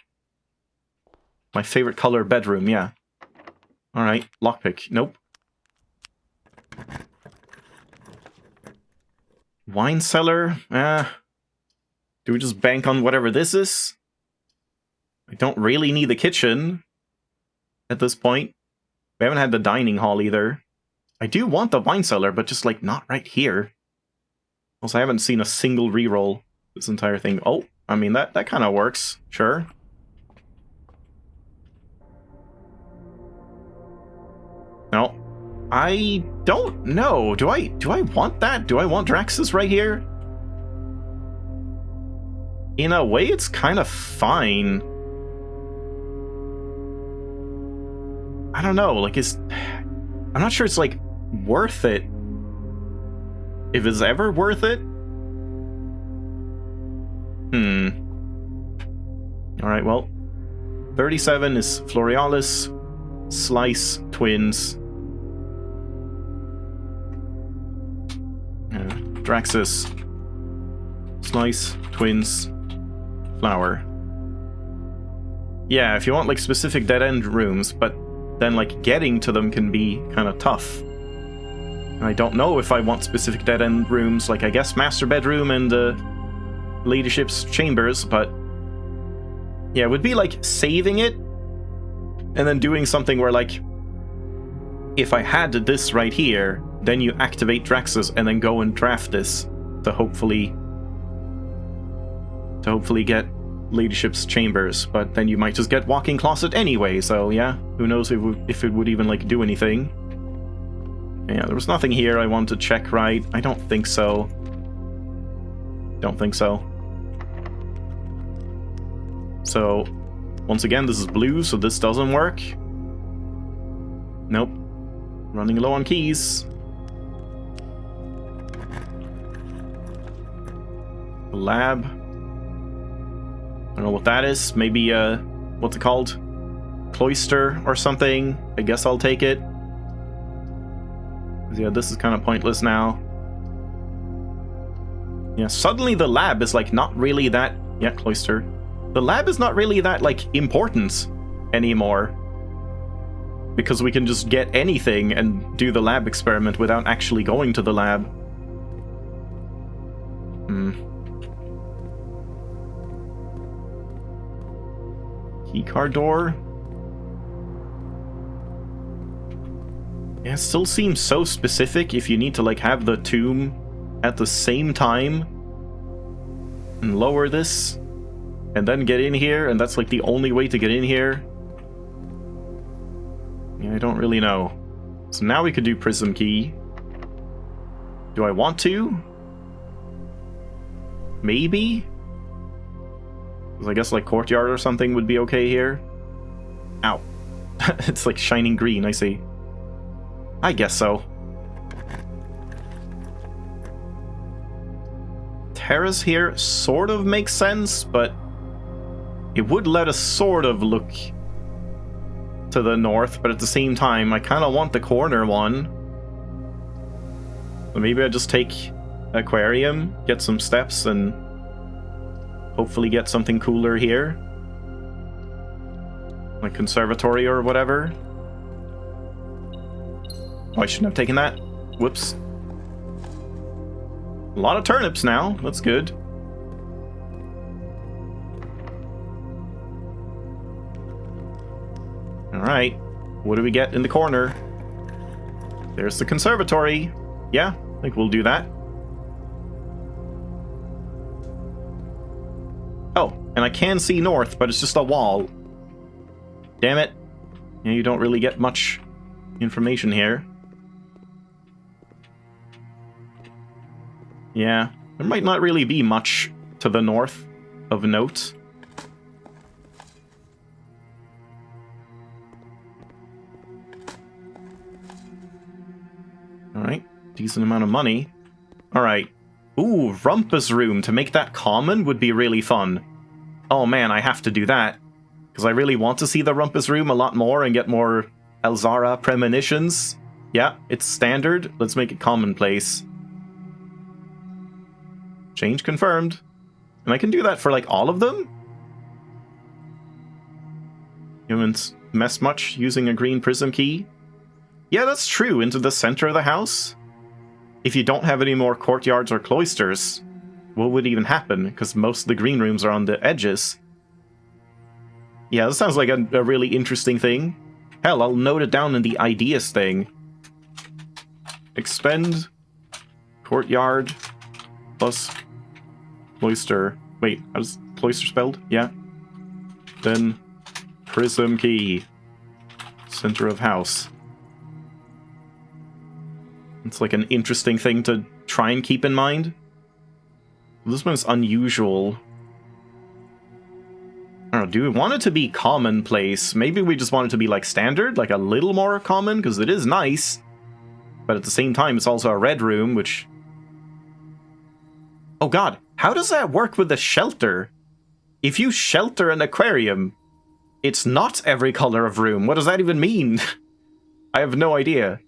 My favorite color bedroom, yeah. Alright, lockpick. Nope. Wine cellar? Do we just bank on whatever this is? I don't really need the kitchen at this point. We haven't had the dining hall either. I do want the wine cellar, but just, like, not right here. Also, I haven't seen a single reroll this entire thing. Oh, I mean, that kind of works. Sure. No. I don't know. Do I want that? Do I want Draxus right here? In a way, it's kind of fine. I don't know, like, I'm not sure it's, like, worth it. If it's ever worth it? Alright, well. 37 is Florealis, Slice, Twins. Draxus, Slice, Twins, Flower. Yeah, if you want, like, specific dead-end rooms, but then, like, getting to them can be kind of tough. I don't know if I want specific dead-end rooms, like, I guess master bedroom and ladyship's chambers, but yeah, it would be like saving it and then doing something where, like, if I had this right here, then you activate Draxus and then go and draft this to hopefully get ladyship's chambers, but then you might just get walk-in closet anyway, so yeah, who knows if it would even, like, do anything. Yeah, there was nothing here I wanted to check, right? I don't think so. Don't think so. So, once again, this is blue, so this doesn't work. Nope. Running low on keys. Lab. I don't know what that is. Maybe, what's it called? Cloister or something. I guess I'll take it. Yeah, this is kind of pointless now. Yeah, suddenly the lab is, like, not really that... Yeah, cloister. The lab is not really that, like, important anymore. Because we can just get anything and do the lab experiment without actually going to the lab. Keycard door? Yeah, it still seems so specific if you need to, like, have the tomb at the same time and lower this and then get in here, and that's, like, the only way to get in here. Yeah, I don't really know. So now we could do Prism Key. Do I want to? Maybe? Because I guess, like, Courtyard or something would be okay here. Ow. It's, like, shining green, I see. I guess so. Terrace here sort of makes sense, but It would let us sort of look to the north, but at the same time, I kind of want the corner one. So maybe I just take aquarium, get some steps, and hopefully get something cooler here. Like conservatory or whatever. Oh, I shouldn't have taken that. Whoops. A lot of turnips now. That's good. Alright. What do we get in the corner? There's the conservatory. Yeah, I think we'll do that. Oh, and I can see north, but it's just a wall. Damn it. Yeah, you don't really get much information here. Yeah, there might not really be much to the north of note. Alright, decent amount of money. Alright. Ooh, Rumpus Room. To make that common would be really fun. Oh man, I have to do that. Because I really want to see the Rumpus Room a lot more and get more Elzara premonitions. Yeah, it's standard. Let's make it commonplace. Change confirmed. And I can do that for, like, all of them? You haven't messed much using a green prism key? Yeah, that's true. Into the center of the house? If you don't have any more courtyards or cloisters, what would even happen? Because most of the green rooms are on the edges. Yeah, that sounds like a really interesting thing. Hell, I'll note it down in the ideas thing. Expend courtyard plus cloister. Wait, how's cloister spelled? Yeah. Then prism key. Center of house. It's like an interesting thing to try and keep in mind. This one's unusual. I don't know, do we want it to be commonplace? Maybe we just want it to be like standard, like a little more common, because it is nice. But at the same time, it's also a red room, which... Oh god, how does that work with the shelter? If you shelter an aquarium, it's not every color of room. What does that even mean? I have no idea.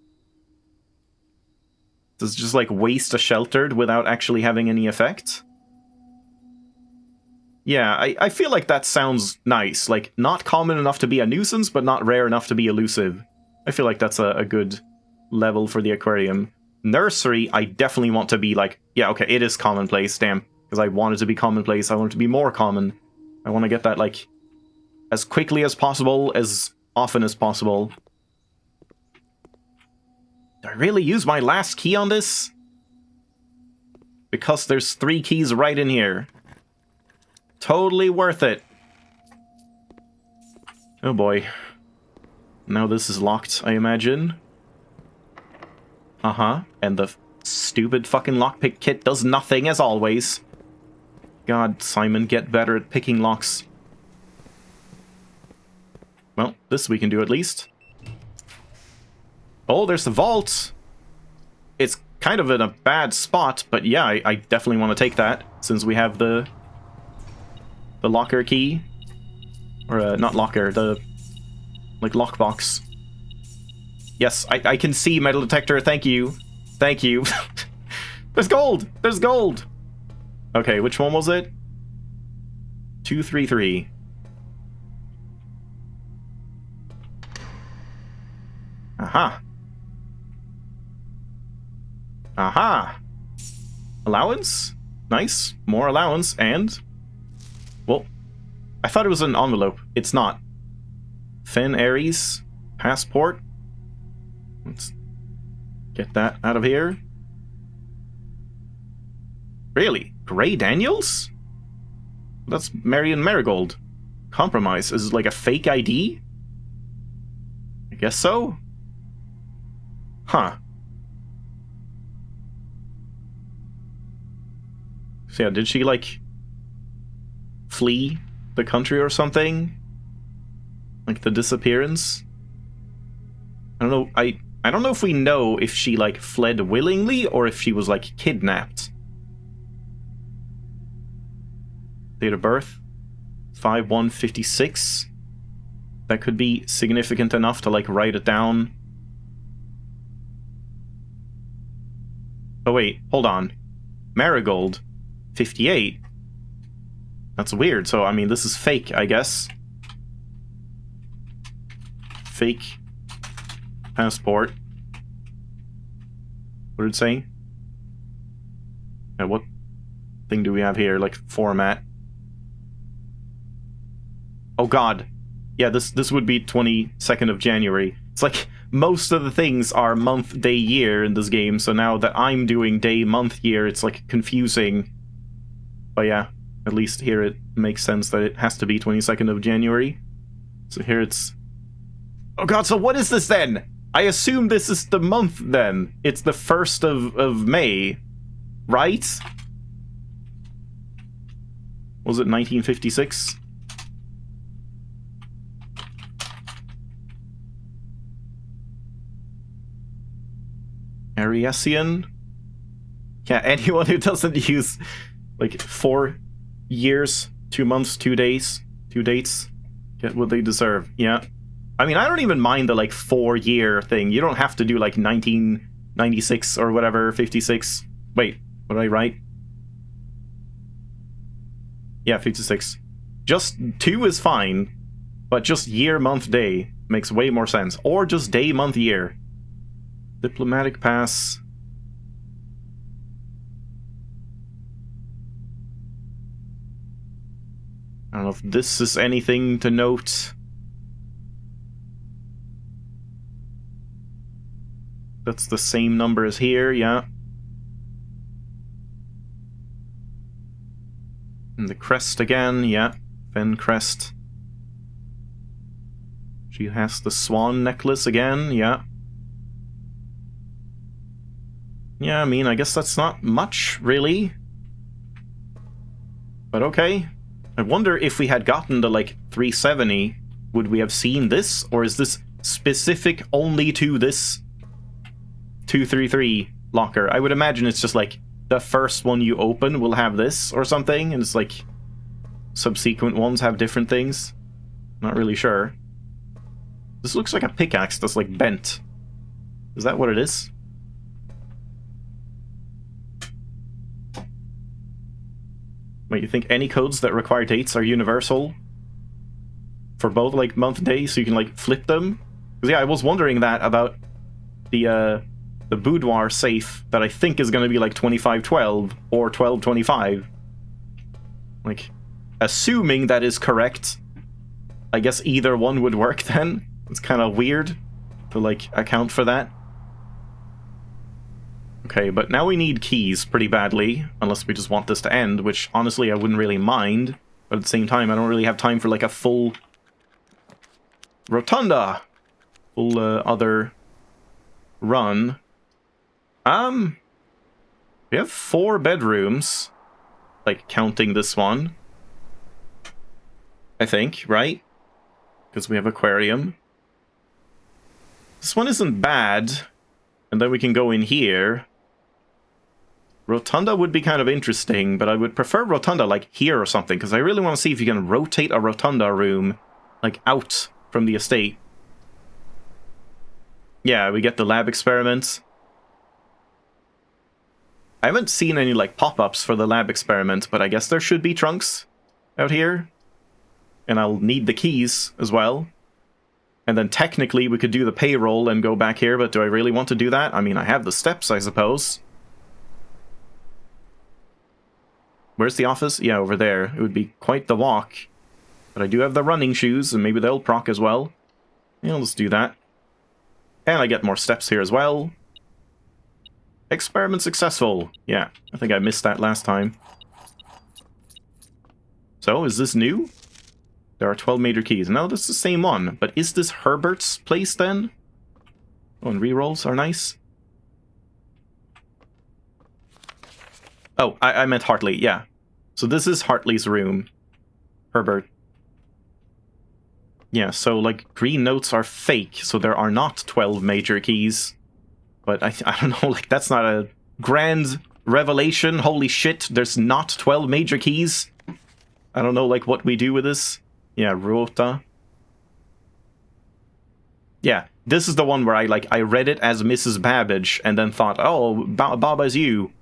Does it just like waste a sheltered without actually having any effect? Yeah, I feel like that sounds nice. Like, not common enough to be a nuisance, but not rare enough to be elusive. I feel like that's a good level for the aquarium. Nursery, I definitely want to be like, yeah, okay, it is commonplace, damn. Because I want it to be commonplace, I want it to be more common. I want to get that, like, as quickly as possible, as often as possible. Do I really use my last key on this? Because there's 3 keys right in here. Totally worth it. Oh boy. Now this is locked, I imagine. Uh-huh. And the stupid fucking lockpick kit does nothing, as always. God, Simon, get better at picking locks. Well, this we can do at least. Oh, there's the vault! It's kind of in a bad spot, but yeah, I definitely want to take that, since we have the locker key. Or, not locker, the, like, lockbox. Yes, I can see metal detector, thank you. Thank you. There's gold! There's gold! Okay, which one was it? 233. Aha. Aha! Allowance? Nice. More allowance, and... Well, I thought it was an envelope. It's not. Fen Aries. Passport. Let's get that out of here. Really? Gray Daniels? That's Marion Marigold. Compromise. Is it like a fake ID? I guess so? Huh. So yeah, did she, like, flee the country or something? Like, the disappearance? I don't know, I don't know if we know if she, like, fled willingly or if she was, like, kidnapped. Date of birth? 5156. That could be significant enough to, like, write it down. Oh, wait. Hold on. Marigold. 58. That's weird. So, I mean, this is fake, I guess. Fake passport. What did it say? What thing do we have here? Like, format. Oh, God. Yeah, this would be 22nd of January. It's like, most of the things are month, day, year in this game, so now that I'm doing day, month, year, it's, like, confusing. But yeah, at least here it makes sense that it has to be 22nd of January. So here it's... Oh god, so what is this then? I assume this is the month then. It's the 1st of May, right? Was it 1956? Ariesian? Yeah, anyone who doesn't use, like, 4 years, 2 months, 2 days, 2 dates, get what they deserve. Yeah. I mean, I don't even mind the, like, 4-year thing. You don't have to do, like, 1996 or whatever, 56. Wait, what did I write? Yeah, 56. Just 2 is fine, but just year, month, day makes way more sense. Or just day, month, year. Diplomatic pass. I don't know if this is anything to note. That's the same number as here, yeah. And the crest again, yeah. Fen crest. She has the swan necklace again, yeah. Yeah, I mean, I guess that's not much, really. But okay. I wonder if we had gotten to, like, 370, would we have seen this? Or is this specific only to this 233 locker? I would imagine it's just, like, the first one you open will have this or something, and it's, like, subsequent ones have different things. Not really sure. This looks like a pickaxe that's, like, bent. Is that what it is? Wait, you think any codes that require dates are universal? For both, like, month, day, so you can, like, flip them? Because, yeah, I was wondering that about the boudoir safe that I think is going to be, like, 2512 or 1225. Like, assuming that is correct, I guess either one would work then. It's kind of weird to, like, account for that. Okay, but now we need keys pretty badly, unless we just want this to end, which, honestly, I wouldn't really mind. But at the same time, I don't really have time for, like, a full... Rotunda! Full, other... run. We have 4 bedrooms. Like, counting this one. I think, right? Because we have aquarium. This one isn't bad. And then we can go in here. Rotunda would be kind of interesting, but I would prefer Rotunda, like, here or something, because I really want to see if you can rotate a Rotunda room, like, out from the estate. Yeah, we get the lab experiment. I haven't seen any, like, pop-ups for the lab experiment, but I guess there should be trunks out here. And I'll need the keys as well. And then technically we could do the payroll and go back here, but do I really want to do that? I mean, I have the steps, I suppose. Where's the office? Yeah, over there. It would be quite the walk. But I do have the running shoes, and maybe they'll proc as well. Yeah, let's do that. And I get more steps here as well. Experiment successful. Yeah, I think I missed that last time. So, is this new? There are 12 major keys. No, that's the same one. But is this Herbert's place then? Oh, and rerolls are nice. Oh, I meant Hartley, yeah. So this is Hartley's room. Herbert. Yeah, so, like, green notes are fake, so there are not 12 major keys. But I don't know, like, that's not a grand revelation. Holy shit, there's not 12 major keys. I don't know, like, what we do with this. Yeah, Rota. Yeah, this is the one where I read it as Mrs. Babbage, and then thought, oh, Baba's you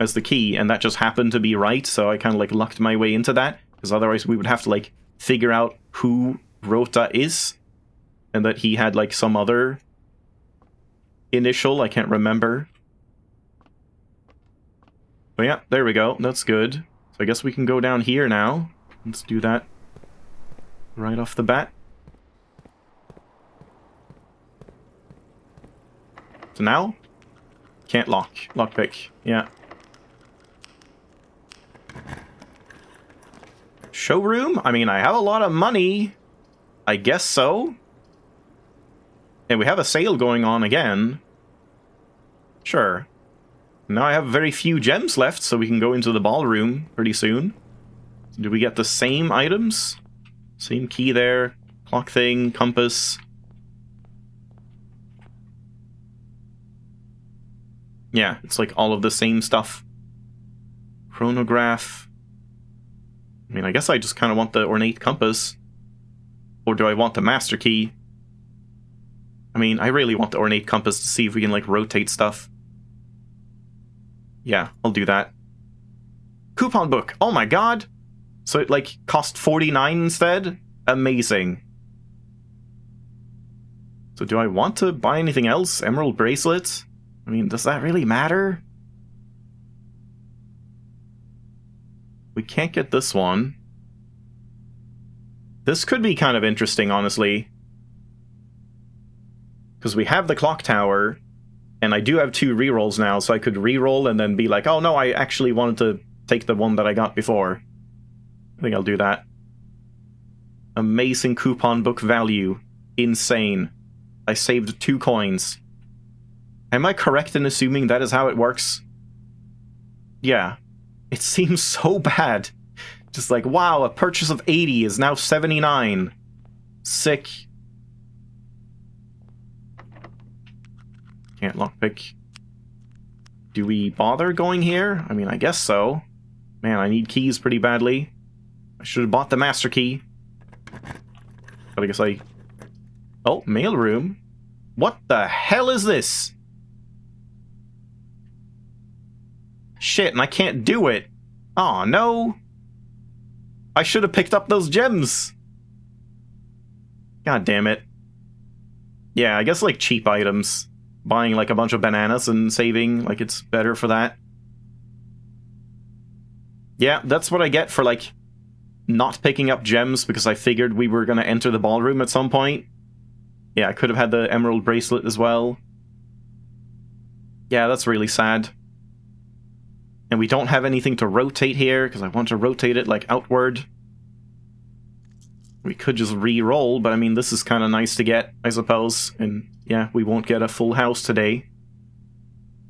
as the key, and that just happened to be right, so I kind of, like, lucked my way into that, because otherwise we would have to, like, figure out who Rota is, and that he had, like, some other initial, I can't remember. But yeah, there we go, that's good. So I guess we can go down here now. Let's do that right off the bat. So now, can't lock. Lockpick, yeah. Showroom? I mean, I have a lot of money. I guess so. And we have a sale going on again. Sure. Now I have very few gems left, so we can go into the ballroom pretty soon. So do we get the same items? Same key there. Clock thing, compass. Yeah, it's like all of the same stuff. Chronograph. I mean, I guess I just kind of want the ornate compass. Or do I want the master key? I mean, I really want the ornate compass to see if we can, like, rotate stuff. Yeah, I'll do that. Coupon book! Oh my god! So it, like, cost 49 instead? Amazing. So do I want to buy anything else? Emerald bracelets? I mean, does that really matter? We can't get this one. This could be kind of interesting, honestly. Because we have the clock tower, and I do have 2 rerolls now, so I could reroll and then be like, oh no, I actually wanted to take the one that I got before. I think I'll do that. Amazing coupon book value. Insane. I saved 2 coins. Am I correct in assuming that is how it works? Yeah. It seems so bad. Just like, wow, a purchase of 80 is now 79. Sick. Can't lockpick. Do we bother going here? I mean, I guess so. Man, I need keys pretty badly. I should have bought the master key. But I guess I... Oh, mailroom. What the hell is this? Shit, and I can't do it. Aw, no. I should have picked up those gems. God damn it. Yeah, I guess, like, cheap items. Buying, like, a bunch of bananas and saving, like, it's better for that. Yeah, that's what I get for, like, not picking up gems because I figured we were gonna enter the ballroom at some point. Yeah, I could have had the emerald bracelet as well. Yeah, that's really sad. And we don't have anything to rotate here, because I want to rotate it, like, outward. We could just re-roll, but I mean, this is kind of nice to get, I suppose. And yeah, we won't get a full house today.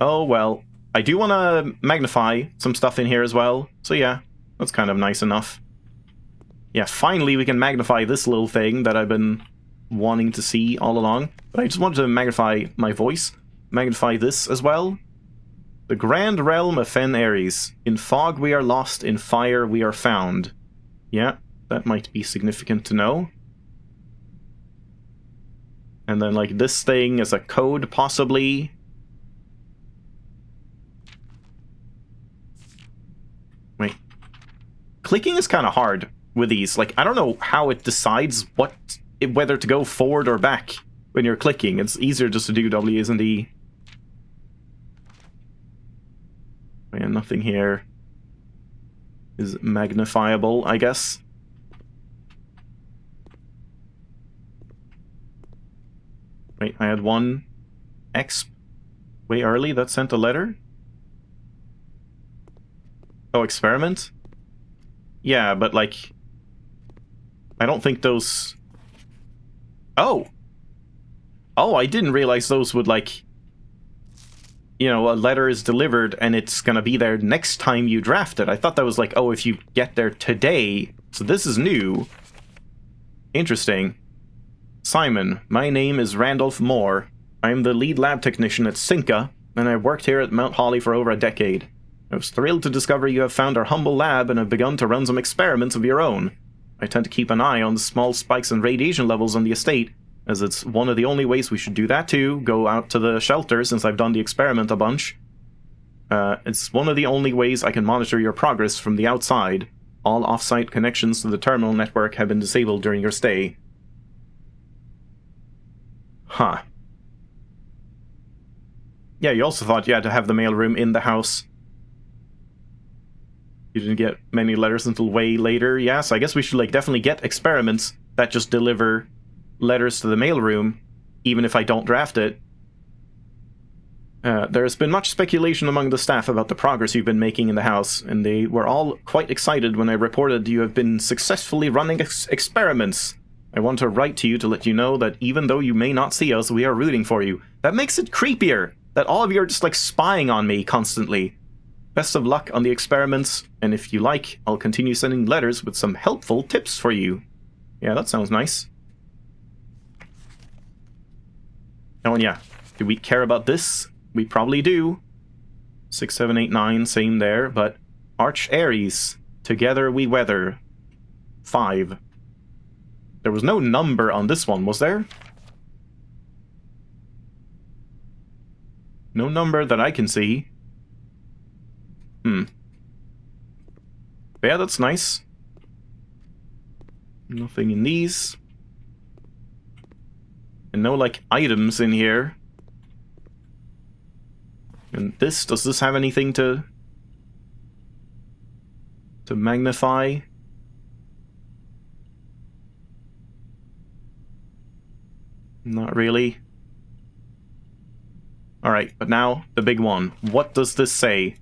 Oh, well. I do want to magnify some stuff in here as well. So yeah, that's kind of nice enough. Yeah, finally we can magnify this little thing that I've been wanting to see all along. But I just wanted to magnify my voice. Magnify this as well. The grand realm of Fen Ares. In fog we are lost, in fire we are found. Yeah, that might be significant to know. And then, like, this thing is a code, possibly. Wait. Clicking is kind of hard with these. Like, I don't know how it decides whether to go forward or back when you're clicking. It's easier just to do W and E. Yeah, nothing here is magnifiable, I guess. Wait, I had one X way early that sent a letter? Oh, experiment? Yeah, but, like, I don't think those... Oh! Oh, I didn't realize those would, like... You know, a letter is delivered and it's gonna be there next time you draft it. I thought that was like, oh, if you get there today. So this is new. Interesting. Simon, my name is Randolph Moore. I am the lead lab technician at Cinca, and I've worked here at Mount Holly for over a decade. I was thrilled to discover you have found our humble lab and have begun to run some experiments of your own. I tend to keep an eye on the small spikes in radiation levels on the estate, as it's one of the only ways we should do that too, go out to the shelter since I've done the experiment a bunch. It's one of the only ways I can monitor your progress from the outside. All off-site connections to the terminal network have been disabled during your stay. Huh. Yeah, you also thought you had to have the mailroom in the house. You didn't get many letters until way later. Yeah, so I guess we should like definitely get experiments that just deliver letters to the mailroom, even if I don't draft it. There has been much speculation among the staff about the progress you've been making in the house, and they were all quite excited when I reported you have been successfully running experiments. I want to write to you to let you know that even though you may not see us, we are rooting for you. That makes it creepier, that all of you are just like spying on me constantly. Best of luck on the experiments, and if you like, I'll continue sending letters with some helpful tips for you. Yeah, that sounds nice. Oh, and yeah, do we care about this? We probably do. 6, 7, 8, 9, same there, but Arch Aries, together we weather. 5. There was no number on this one, was there? No number that I can see. But yeah, that's nice. Nothing in these. And no, like, items in here. And this, does this have anything to magnify? Not really. Alright, but now, the big one. What does this say?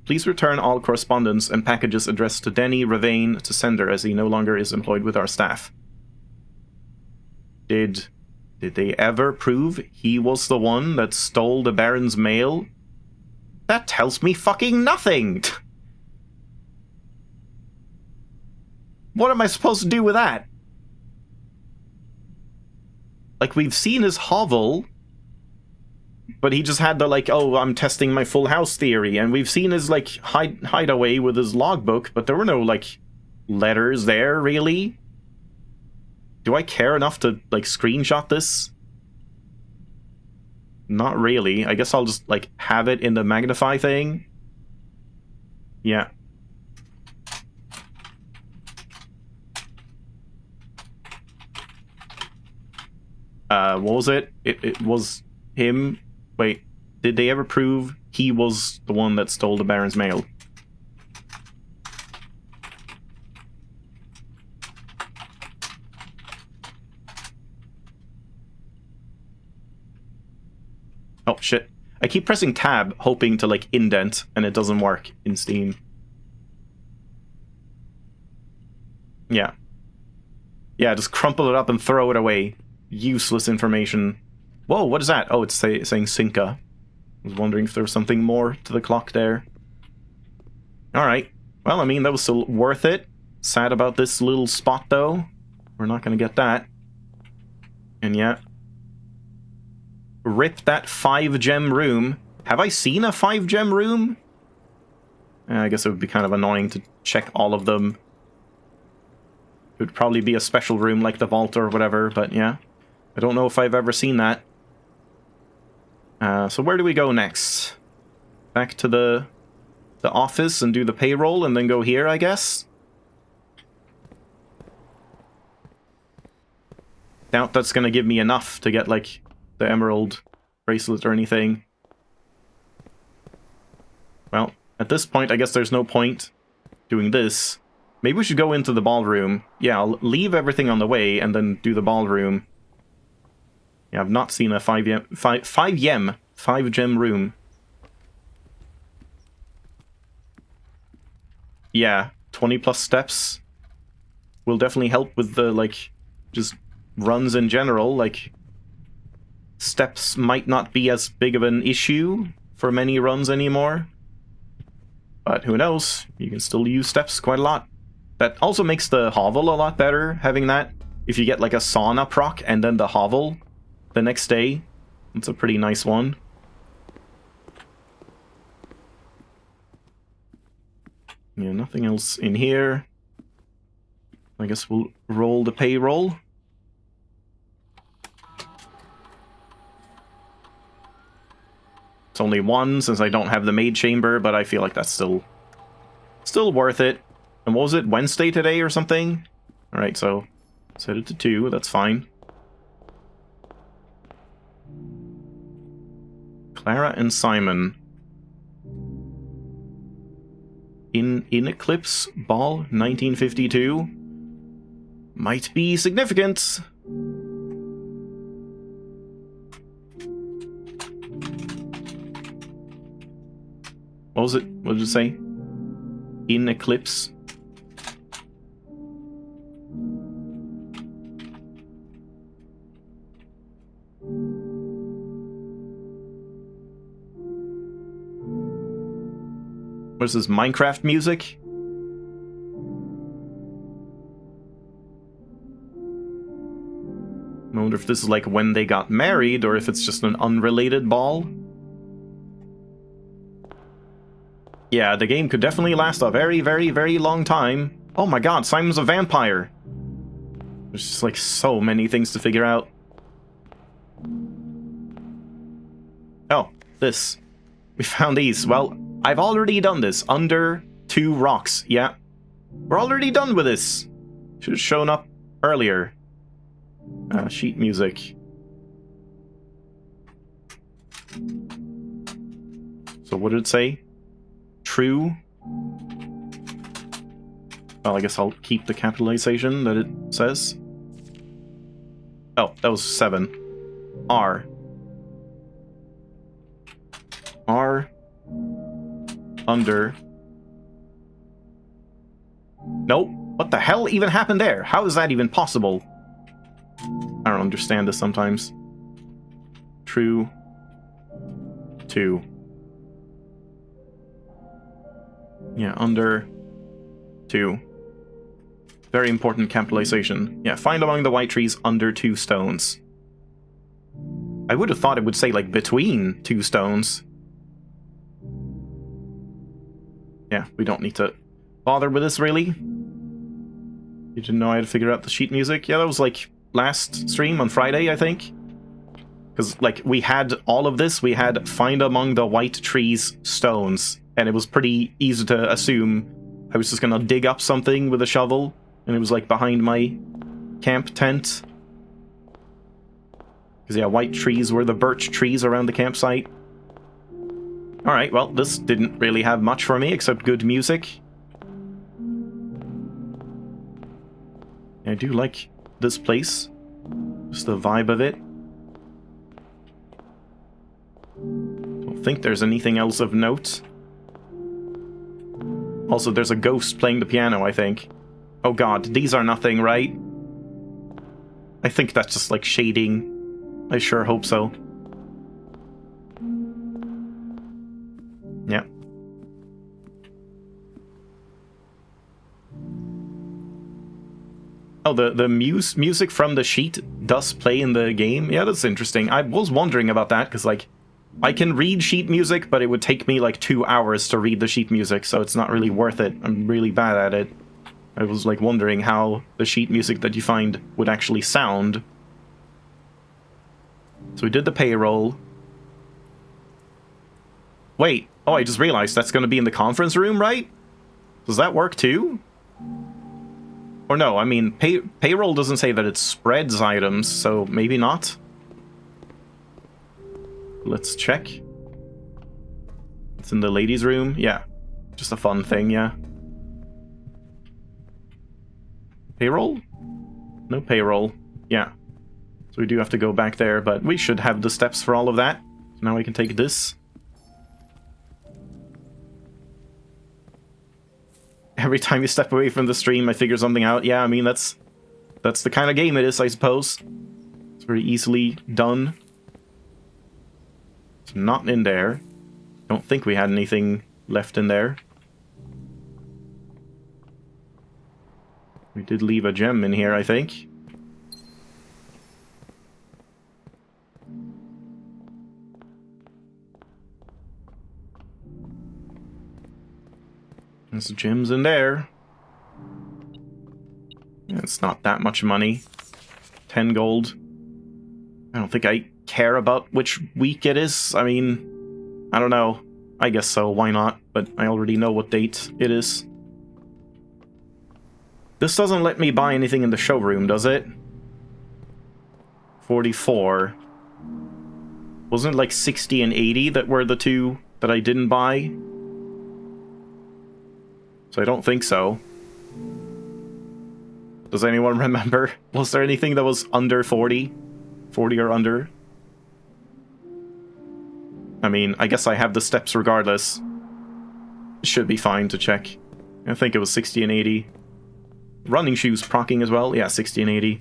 Please return all correspondence and packages addressed to Denny Ravane to sender, as he no longer is employed with our staff. Did they ever prove he was the one that stole the Baron's mail? That tells me fucking nothing! What am I supposed to do with that? Like, we've seen his hovel, but he just had the, like, oh, I'm testing my full house theory, and we've seen his, like, hideaway with his logbook, but there were no, like, letters there, really? Do I care enough to, like, screenshot this? Not really. I guess I'll just, like, have it in the magnify thing. Yeah. What was it? It was him. Wait, did they ever prove he was the one that stole the Baron's mail? Oh, shit. I keep pressing tab, hoping to, like, indent, and it doesn't work in Steam. Yeah. Yeah, just crumple it up and throw it away. Useless information. Whoa, what is that? Oh, it's saying Cinca. I was wondering if there was something more to the clock there. Alright. Well, I mean, that was still worth it. Sad about this little spot, though. We're not gonna get that. And yeah. Rip that 5-gem room. Have I seen a 5-gem room? I guess it would be kind of annoying to check all of them. It would probably be a special room like the vault or whatever, but yeah. I don't know if I've ever seen that. So where do we go next? Back to the office and do the payroll and then go here, I guess? Doubt that's gonna give me enough to get, like, the emerald bracelet or anything. Well, at this point, I guess there's no point doing this. Maybe we should go into the ballroom. Yeah, I'll leave everything on the way and then do the ballroom. Yeah, I've not seen a 5-gem room. Yeah, 20 plus steps will definitely help with the, like, just runs in general. Like, steps might not be as big of an issue for many runs anymore. But who knows? You can still use steps quite a lot. That also makes the hovel a lot better, having that. If you get, like, a sauna proc and then the hovel the next day, it's a pretty nice one. Yeah, nothing else in here. I guess we'll roll the payroll. It's only one since I don't have the maid chamber, but I feel like that's still worth it. And what was it, Wednesday today or something? Alright, so set it to 2, that's fine. Clara and Simon. In Eclipse Ball 1952. Might be significant. What was it? What did it say? In Eclipse. What is this, Minecraft music? I wonder if this is like when they got married, or if it's just an unrelated ball. Yeah, the game could definitely last a very, very, very long time. Oh my god, Simon's a vampire! There's just like so many things to figure out. Oh, this. We found these. Well, I've already done this. Under 2 rocks. Yeah. We're already done with this. Should have shown up earlier. Sheet music. So what did it say? True. Well, I guess I'll keep the capitalization that it says. Oh, that was 7. R. R. Under. Nope. What the hell even happened there? How is that even possible? I don't understand this sometimes. True. 2. Yeah, under 2. Very important capitalization. Yeah, find among the white trees under 2 stones. I would have thought it would say, like, between 2 stones. Yeah, we don't need to bother with this, really. You didn't know I had to figure out the sheet music? Yeah, that was, like, last stream on Friday, I think. Because, like, we had all of this. We had find among the white trees stones. And it was pretty easy to assume I was just gonna dig up something with a shovel. And it was, like, behind my camp tent. Because, yeah, white trees were the birch trees around the campsite. Alright, well, this didn't really have much for me except good music. I do like this place. Just the vibe of it. Don't think there's anything else of note. Also, there's a ghost playing the piano, I think. Oh god, these are nothing, right? I think that's just like shading. I sure hope so. Yeah. Oh, the music from the sheet does play in the game? Yeah, that's interesting. I was wondering about that, because, like, I can read sheet music, but it would take me, like, 2 hours to read the sheet music, so it's not really worth it. I'm really bad at it. I was, like, wondering how the sheet music that you find would actually sound. So we did the payroll. Wait, oh, I just realized that's going to be in the conference room, right? Does that work too? Or no, I mean, payroll doesn't say that it spreads items, so maybe not. Let's check. It's in the ladies' room. Yeah, just a fun thing, yeah. Payroll? No payroll. Yeah. So we do have to go back there, but we should have the steps for all of that. So now we can take this. Every time you step away from the stream, I figure something out. Yeah, I mean, that's the kind of game it is, I suppose. It's very easily done. It's not in there. Don't think we had anything left in there. We did leave a gem in here, I think. There's gems in there. It's not that much money. 10 gold. I don't think I care about which week it is. I mean, I don't know. I guess so, why not? But I already know what date it is. This doesn't let me buy anything in the showroom, does it? 44. Wasn't it like 60 and 80 that were the two that I didn't buy? So I don't think so. Does anyone remember? Was there anything that was under 40? 40 or under? I mean, I guess I have the steps regardless. It should be fine to check. I think it was 60 and 80. Running shoes proccing as well. Yeah, 60 and 80.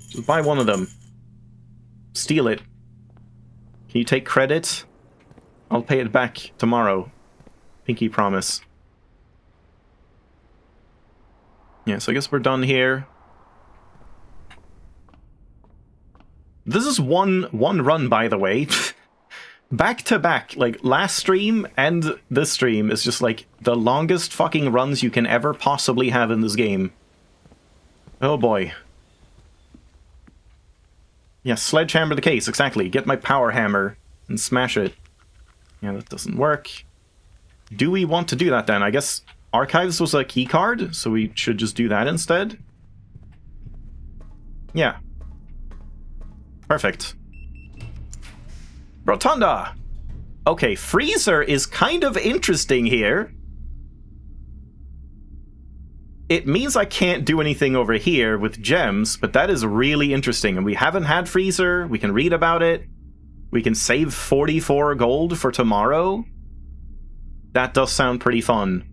Just buy one of them. Steal it. Can you take credit? I'll pay it back tomorrow. Pinky promise. Yeah, so I guess we're done here. This is one run, by the way. Back to back, like last stream and this stream is just like the longest fucking runs you can ever possibly have in this game. Oh boy. Yeah, sledgehammer the case, exactly. Get my power hammer and smash it. Yeah, that doesn't work. Do we want to do that then? I guess Archives was a key card, so we should just do that instead. Yeah. Perfect. Rotunda! Okay, Freezer is kind of interesting here. It means I can't do anything over here with gems, but that is really interesting. And we haven't had Freezer. We can read about it. We can save 44 gold for tomorrow. That does sound pretty fun.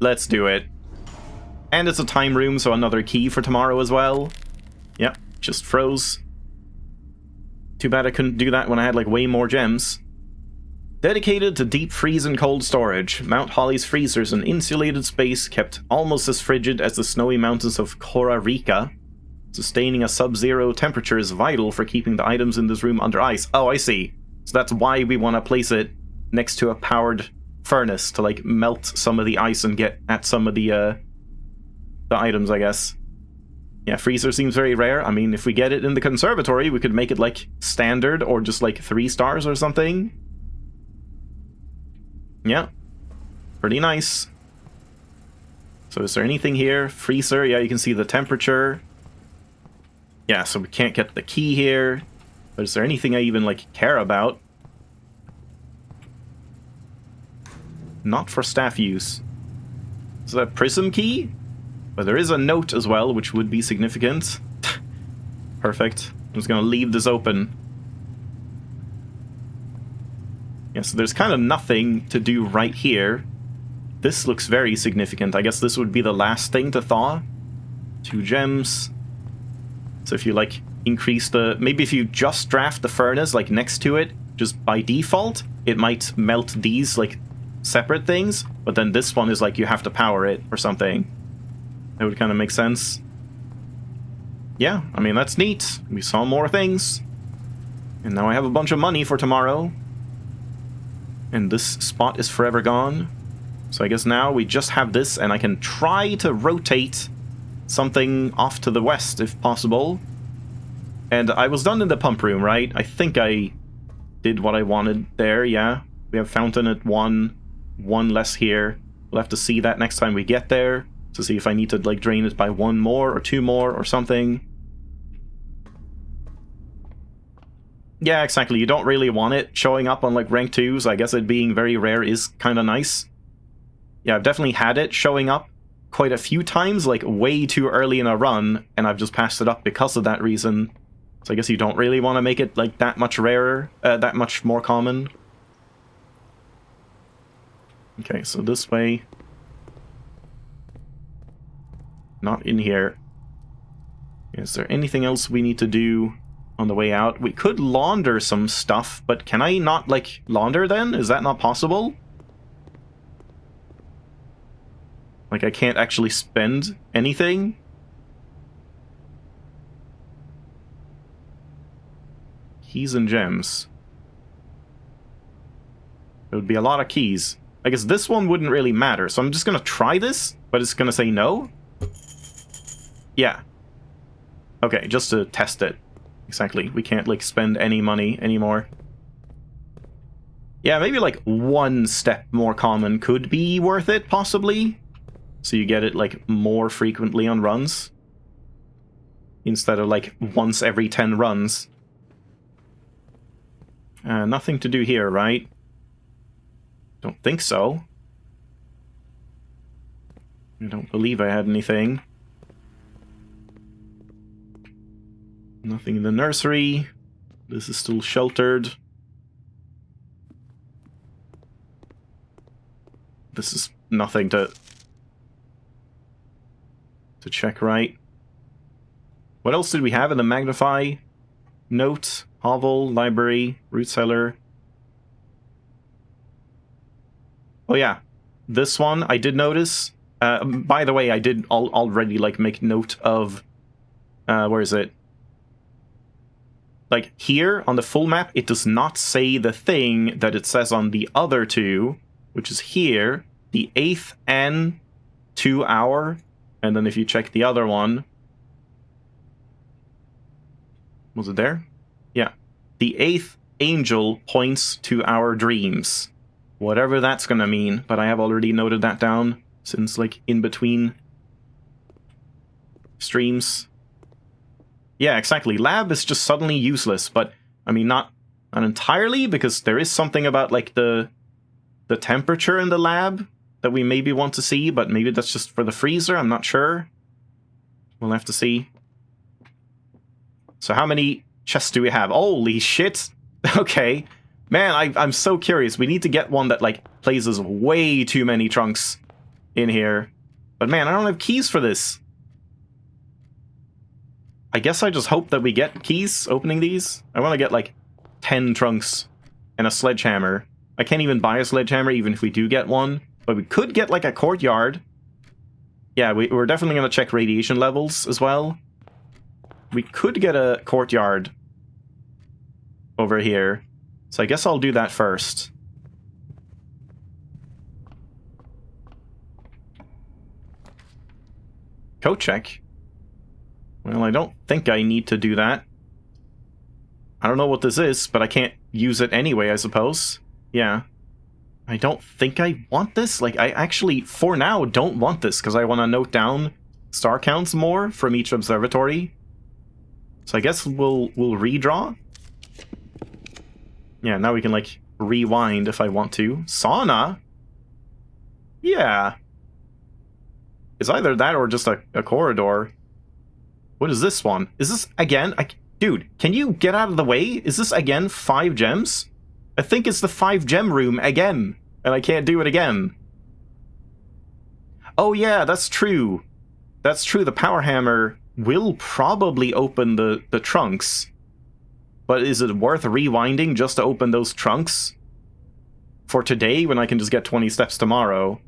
Let's do it. And it's a time room, so another key for tomorrow as well. Yep, just froze. Too bad I couldn't do that when I had like way more gems. Dedicated to deep freeze and cold storage, Mount Holly's freezers an insulated space kept almost as frigid as the snowy mountains of Costa Rica. Sustaining a sub-zero temperature is vital for keeping the items in this room under ice. Oh, I see. So that's why we want to place it next to a powered furnace to like melt some of the ice and get at some of the items, I guess. Yeah, freezer seems very rare. I mean, if we get it in the conservatory, we could make it like standard or just like 3 stars or something. Yeah, pretty nice. So is there anything here? Freezer, yeah, you can see the temperature. Yeah, so we can't get the key here. But is there anything I even like care about? Not for staff use. Is that a prism key? But there is a note as well, which would be significant. Perfect. I'm just gonna leave this open. Yeah, so there's kind of nothing to do right here. This looks very significant. I guess this would be the last thing to thaw. 2 gems. So if you, like, increase the... Maybe if you just draft the furnace, like, next to it, just by default, it might melt these, like, separate things. But then this one is, like, you have to power it or something. That would kind of make sense. Yeah, I mean, that's neat. We saw more things. And now I have a bunch of money for tomorrow. And this spot is forever gone. So I guess now we just have this, and I can try to rotate something off to the west, if possible. And I was done in the pump room, right? I think I did what I wanted there, yeah. We have fountain at 1 less here. We'll have to see that next time we get there, to see if I need to, like, drain it by 1 more, or 2 more, or something. Yeah, exactly. You don't really want it showing up on, like, rank 2s. I guess it being very rare is kind of nice. Yeah, I've definitely had it showing up quite a few times, like, way too early in a run, and I've just passed it up because of that reason. So I guess you don't really want to make it, like, that much rarer, that much more common. Okay, so this way. Not in here. Is there anything else we need to do on the way out? We could launder some stuff, but can I not, like, launder then? Is that not possible? Like, I can't actually spend anything? Keys and gems. It would be a lot of keys. I guess this one wouldn't really matter, so I'm just gonna try this, but it's gonna say no? Yeah. Okay, just to test it. Exactly. We can't, like, spend any money anymore. Yeah, maybe, like, one step more common could be worth it, possibly. So you get it, like, more frequently on runs. Instead of, like, once every 10 runs. Nothing to do here, right? Don't think so. I don't believe I had anything. Nothing in the nursery. This is still sheltered. This is nothing to check, right? What else did we have in the magnify? Note, hovel, library, root cellar. Oh yeah, this one I did notice. By the way, I did already like make note of. Where is it? Like here on the full map, it does not say the thing that it says on the other two, which is here, the 8th N 2 hour, and then if you check the other one, was it there? Yeah, the 8th angel points to our dreams, whatever that's gonna mean. But I have already noted that down since like in between streams. Yeah, exactly. Lab is just suddenly useless, but I mean not entirely, because there is something about like the temperature in the lab that we maybe want to see, but maybe that's just for the freezer, I'm not sure. We'll have to see. So how many chests do we have? Holy shit! Okay. Man, I'm so curious. We need to get one that like places way too many trunks in here. But man, I don't have keys for this. I guess I just hope that we get keys opening these. I want to get like 10 trunks and a sledgehammer. I can't even buy a sledgehammer even if we do get one. But we could get like a courtyard. Yeah, we're definitely going to check radiation levels as well. We could get a courtyard over here. So I guess I'll do that first. Code check. Well, I don't think I need to do that. I don't know what this is, but I can't use it anyway, I suppose. Yeah. I don't think I want this. Like, I actually, for now, don't want this, because I want to note down star counts more from each observatory. So I guess we'll redraw. Yeah, now we can, like, rewind if I want to. Sauna? Yeah. It's either that or just a corridor. What is this one? Is this again? Dude, can you get out of the way? Is this again 5 gems? I think it's the 5 gem room again, and I can't do it again. Oh yeah, that's true. That's true, the power hammer will probably open the trunks. But is it worth rewinding just to open those trunks? For today, when I can just get 20 steps tomorrow?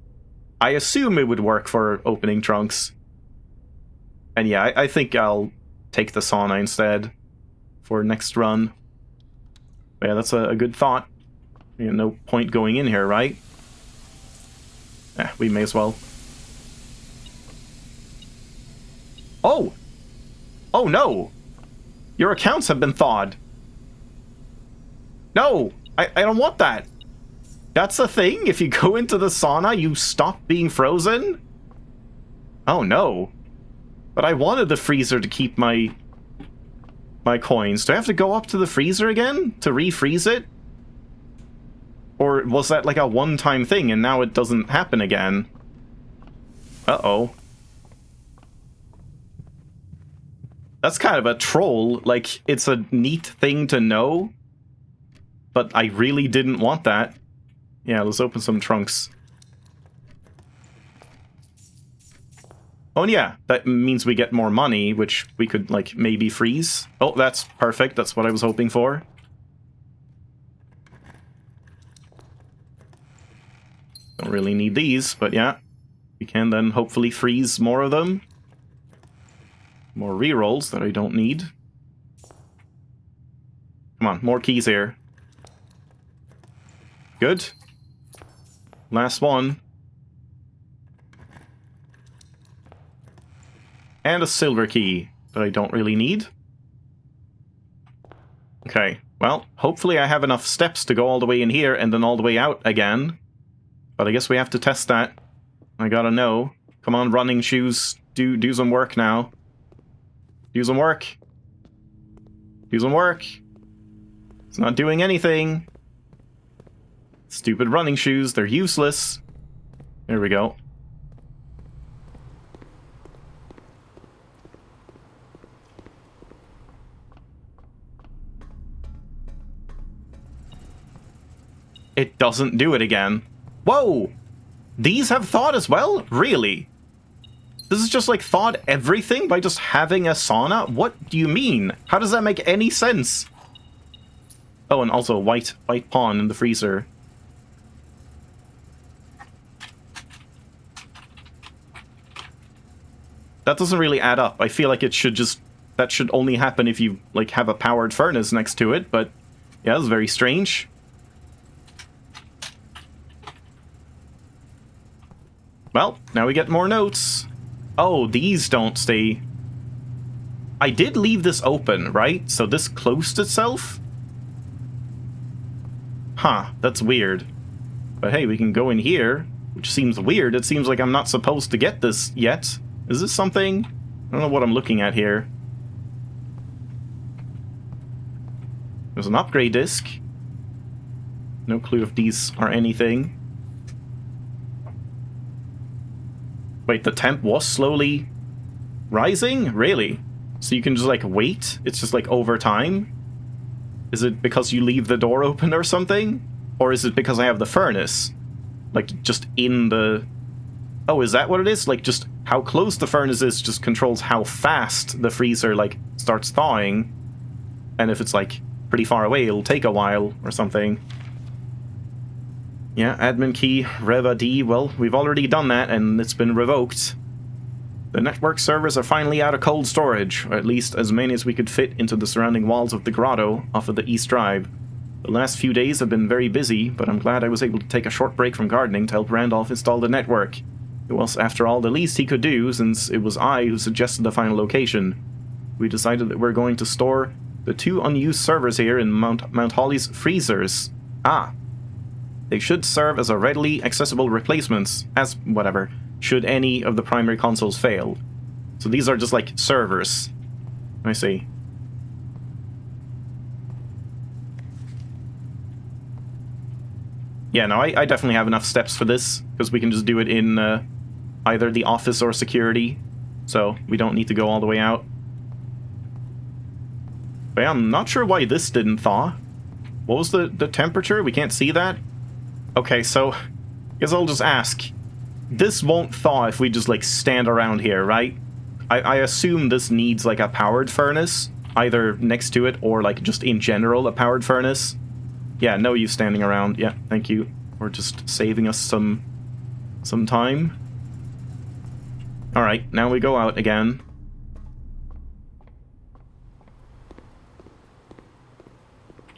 I assume it would work for opening trunks. And yeah, I think I'll take the sauna instead for next run. But yeah, that's a good thought. You know, no point going in here, right? We may as well. Oh! Oh no! Your accounts have been thawed. No! I don't want that! That's a thing? If you go into the sauna, you stop being frozen? Oh no. But I wanted the freezer to keep my coins. Do I have to go up to the freezer again to refreeze it? Or was that like a one-time thing and now it doesn't happen again? Uh-oh. That's kind of a troll. Like, it's a neat thing to know, but I really didn't want that. Yeah, let's open some trunks. Oh, and yeah, that means we get more money, which we could, like, maybe freeze. Oh, that's perfect. That's what I was hoping for. Don't really need these, but yeah. We can then hopefully freeze more of them. More rerolls that I don't need. Come on, more keys here. Good. Last one. And a silver key that I don't really need. Okay, well, hopefully I have enough steps to go all the way in here and then all the way out again. But I guess we have to test that. I gotta know. Come on, running shoes. Do some work now. Do some work. Do some work. It's not doing anything. Stupid running shoes, they're useless. There we go. It doesn't do it again. Whoa! These have thawed as well? Really? This is just like thawed everything by just having a sauna? What do you mean? How does that make any sense? Oh, and also white pawn in the freezer. That doesn't really add up. I feel like it should just... that should only happen if you, like, have a powered furnace next to it, but... yeah, that's very strange. Well, now we get more notes. Oh, these don't stay... I did leave this open, right? So this closed itself? Huh, that's weird. But hey, we can go in here, which seems weird. It seems like I'm not supposed to get this yet. Is this something? I don't know what I'm looking at here. There's an upgrade disc. No clue if these are anything. Wait, the temp was slowly rising? Really? So you can just, like, wait? It's just, like, over time? Is it because you leave the door open or something? Or is it because I have the furnace? Like, just in the... oh, is that what it is? Like, just how close the furnace is just controls how fast the freezer, like, starts thawing. And if it's, like, pretty far away, it'll take a while or something. Yeah, admin key, rev-a-d. Well, we've already done that, and it's been revoked. The network servers are finally out of cold storage, or at least as many as we could fit into the surrounding walls of the grotto off of the East Drive. The last few days have been very busy, but I'm glad I was able to take a short break from gardening to help Randolph install the network. It was, after all, the least he could do, since it was I who suggested the final location. We decided that we're going to store the 2 unused servers here in Mount Holly's freezers. Ah. They should serve as a readily accessible replacements, as whatever, should any of the primary consoles fail. So these are just like servers. I see. Yeah, no, I definitely have enough steps for this, because we can just do it in either the office or security, so we don't need to go all the way out. But yeah, I'm not sure why this didn't thaw. What was the temperature? We can't see that? Okay, so, I guess I'll just ask. This won't thaw if we just, like, stand around here, right? I assume this needs, like, a powered furnace, either next to it or, like, just in general a powered furnace. Yeah, no use standing around. Yeah, thank you. Or just saving us some time. Alright, now we go out again.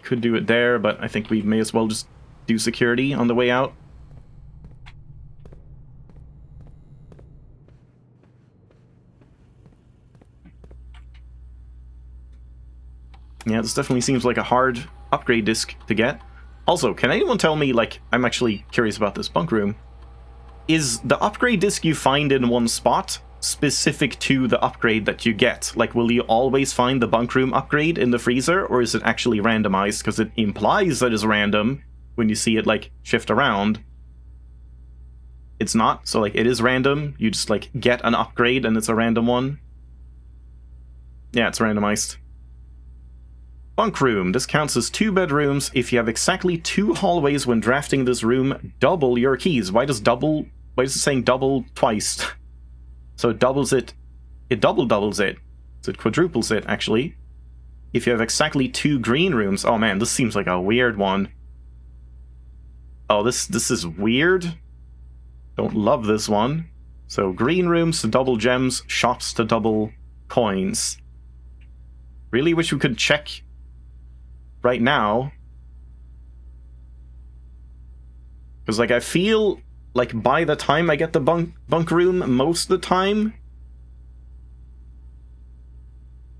Could do it there, but I think we may as well just do security on the way out. Yeah, this definitely seems like a hard upgrade disc to get. Also, can anyone tell me, like, I'm actually curious about this bunk room. Is the upgrade disc you find in one spot specific to the upgrade that you get? Like, will you always find the bunk room upgrade in the freezer, or is it actually randomized? Because it implies that it's random when you see it, like, shift around. It's not, so, like, it is random. You just, like, get an upgrade and it's a random one. Yeah, it's randomized. Bunk room. This counts as 2 bedrooms. If you have exactly 2 hallways when drafting this room, double your keys. Why is it saying double twice? So it doubles it. It doubles it. So it quadruples it, actually. If you have exactly 2 green rooms. Oh man, this seems like a weird one. Oh, this is weird. Don't love this one. So green rooms to double gems, shops to double coins. Really wish we could check right now. Because, like, I feel like by the time I get the bunk room, most of the time,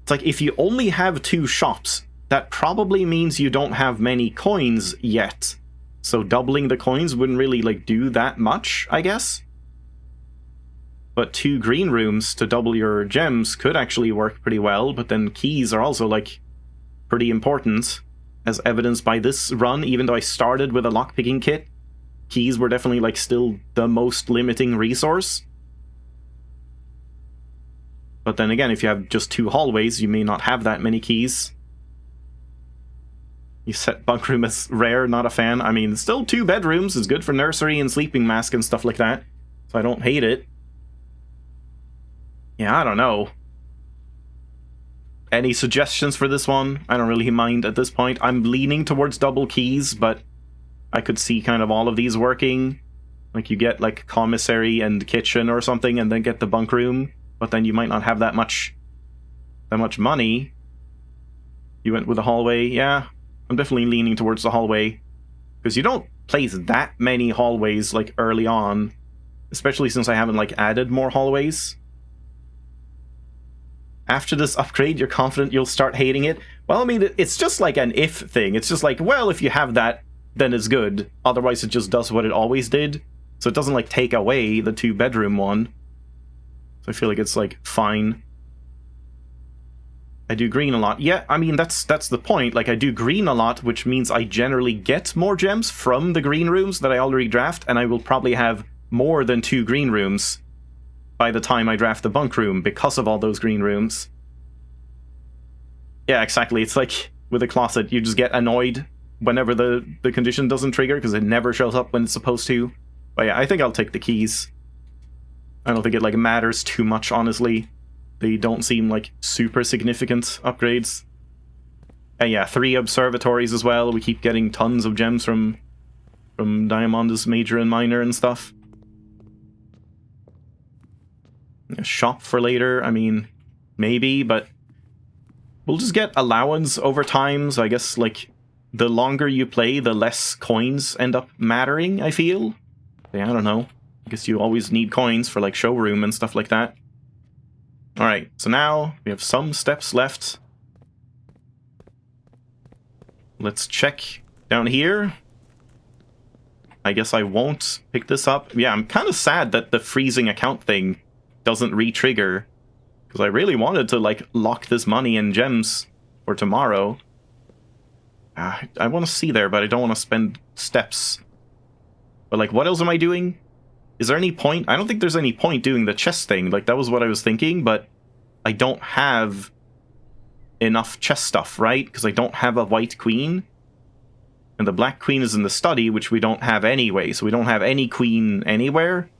it's like if you only have 2 shops, that probably means you don't have many coins yet. So doubling the coins wouldn't really, like, do that much, I guess. But 2 green rooms to double your gems could actually work pretty well, but then keys are also, like, pretty important, as evidenced by this run. Even though I started with a lockpicking kit, keys were definitely, like, still the most limiting resource. But then again, if you have just 2 hallways, you may not have that many keys. You set bunk room as rare, not a fan. I mean, still 2 bedrooms is good for nursery and sleeping mask and stuff like that, so I don't hate it. Yeah, I don't know. Any suggestions for this one? I don't really mind at this point. I'm leaning towards double keys, but I could see kind of all of these working. Like, you get, like, commissary and kitchen or something, and then get the bunk room, but then you might not have that much money. You went with the hallway. Yeah, I'm definitely leaning towards the hallway, because you don't place that many hallways, like, early on, especially since I haven't, like, added more hallways. After this upgrade, you're confident you'll start hating it? Well, I mean, it's just like an if thing. It's just like, well, if you have that, then it's good. Otherwise, it just does what it always did. So it doesn't, like, take away the 2-bedroom one. So I feel like it's, like, fine. I do green a lot. Yeah, I mean, that's the point. Like, I do green a lot, which means I generally get more gems from the green rooms that I already draft, and I will probably have more than 2 green rooms by the time I draft the bunk room, because of all those green rooms. Yeah, exactly. It's like with a closet, you just get annoyed whenever the condition doesn't trigger, because it never shows up when it's supposed to. But yeah, I think I'll take the keys. I don't think it, like, matters too much, honestly. They don't seem like super significant upgrades. And yeah, 3 observatories as well. We keep getting tons of gems from Diamondus Major and Minor and stuff. A shop for later, I mean, maybe, but we'll just get allowance over time, so I guess, like, the longer you play, the less coins end up mattering, I feel. Yeah, I don't know. I guess you always need coins for, like, showroom and stuff like that. Alright, so now we have some steps left. Let's check down here. I guess I won't pick this up. Yeah, I'm kind of sad that the freezing account thing doesn't re-trigger, because I really wanted to, like, lock this money and gems for tomorrow. I want to see there, but I don't want to spend steps. But, like, what else am I doing? Is there any point? I don't think there's any point doing the chest thing. Like, that was what I was thinking, but I don't have enough chest stuff, right? Because I don't have a white queen. And the black queen is in the study, which we don't have anyway, so we don't have any queen anywhere.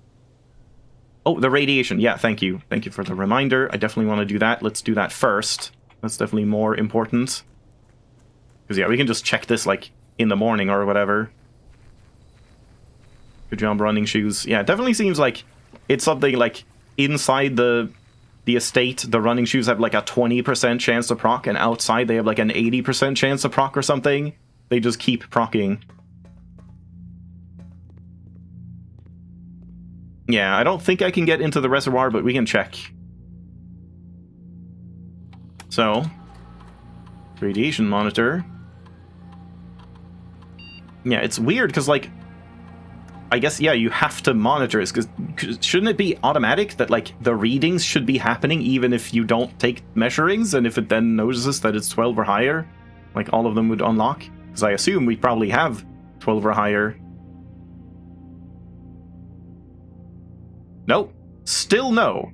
Oh, the radiation. Yeah, thank you. Thank you for the reminder. I definitely want to do that. Let's do that first. That's definitely more important. Because, yeah, we can just check this, like, in the morning or whatever. Good job, running shoes. Yeah, it definitely seems like it's something, like, inside the estate, the running shoes have, like, a 20% chance to proc, and outside they have, like, an 80% chance to proc or something. They just keep procking. Yeah, I don't think I can get into the reservoir, but we can check. So, radiation monitor. Yeah, it's weird, because, like, I guess, yeah, you have to monitor it, because shouldn't it be automatic that, like, the readings should be happening even if you don't take measurings, and if it then notices that it's 12 or higher, like, all of them would unlock? Because I assume we probably have 12 or higher. Nope. Still no.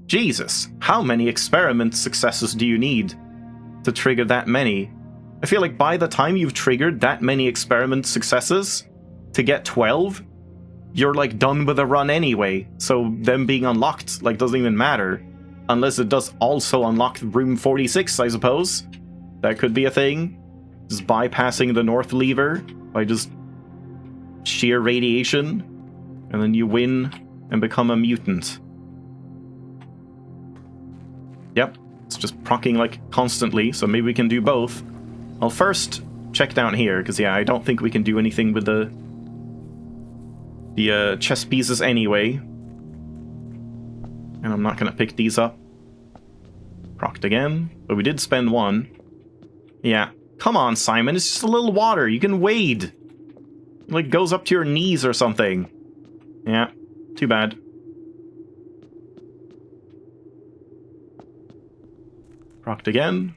Jesus, how many experiment successes do you need to trigger that many? I feel like by the time you've triggered that many experiment successes to get 12, you're, like, done with the run anyway, so them being unlocked, like, doesn't even matter. Unless it does also unlock room 46, I suppose. That could be a thing. Just bypassing the north lever by just sheer radiation, and then you win and become a mutant. Yep, it's just procking, like, constantly, so maybe we can do both. I'll first check down here, because, yeah, I don't think we can do anything with the the chess pieces anyway. And I'm not gonna pick these up. Procced again, but we did spend one. Yeah. Come on, Simon, it's just a little water. You can wade. It, like, goes up to your knees or something. Yeah, too bad. Procced again.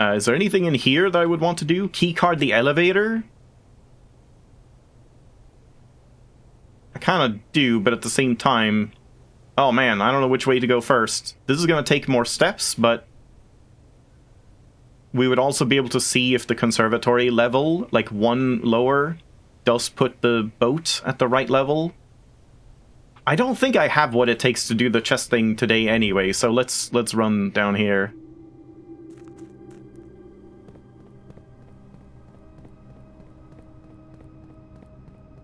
Is there anything in here that I would want to do? Keycard the elevator? I kind of do, but at the same time... Oh man, I don't know which way to go first. This is going to take more steps, but... we would also be able to see if the conservatory level, like one lower, does put the boat at the right level. I don't think I have what it takes to do the chess thing today anyway, so let's run down here.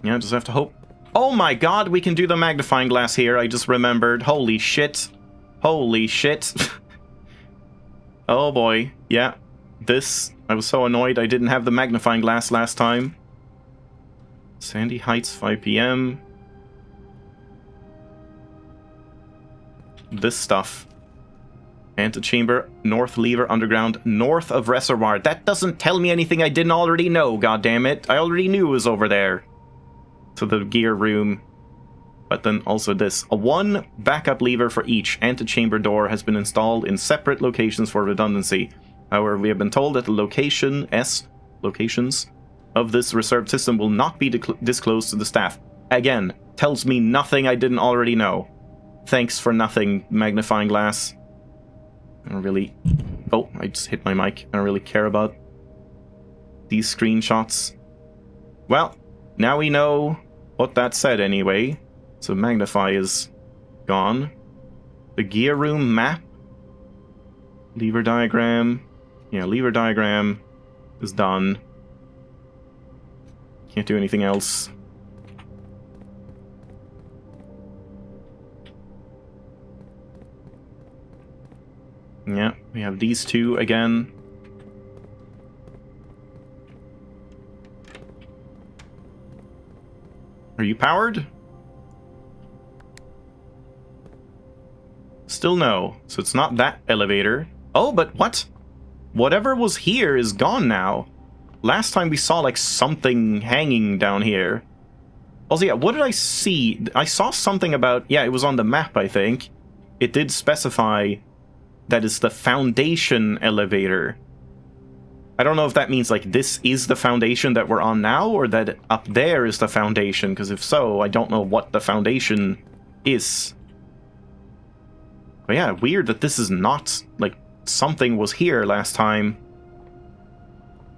Yeah, just have to hope. Oh my god, we can do the magnifying glass here, I just remembered. Holy shit. Holy shit. Oh boy, yeah. This, I was so annoyed I didn't have the magnifying glass last time. Sandy Heights, 5 PM. This stuff. Antechamber, North Lever, Underground, north of Reservoir. That doesn't tell me anything I didn't already know, goddammit. I already knew it was over there. To the gear room. But then also this. A one backup lever for each antechamber door has been installed in separate locations for redundancy. However, we have been told that the locations of this reserved system will not be disclosed to the staff. Again, tells me nothing I didn't already know. Thanks for nothing, magnifying glass. I don't really... Oh, I just hit my mic. I don't really care about these screenshots. Well, now we know what that said anyway. So magnify is gone. The gear room map. Lever diagram. Yeah, lever diagram is done. Can't do anything else. Yeah, we have these two again. Are you powered? Still no. So it's not that elevator. Oh, but what? Whatever was here is gone now. Last time we saw, like, something hanging down here. Also, yeah, what did I see? I saw something about... Yeah, it was on the map, I think. It did specify that it's the foundation elevator. I don't know if that means, like, this is the foundation that we're on now, or that up there is the foundation, because if so, I don't know what the foundation is. But yeah, weird that this is not, like, something was here last time,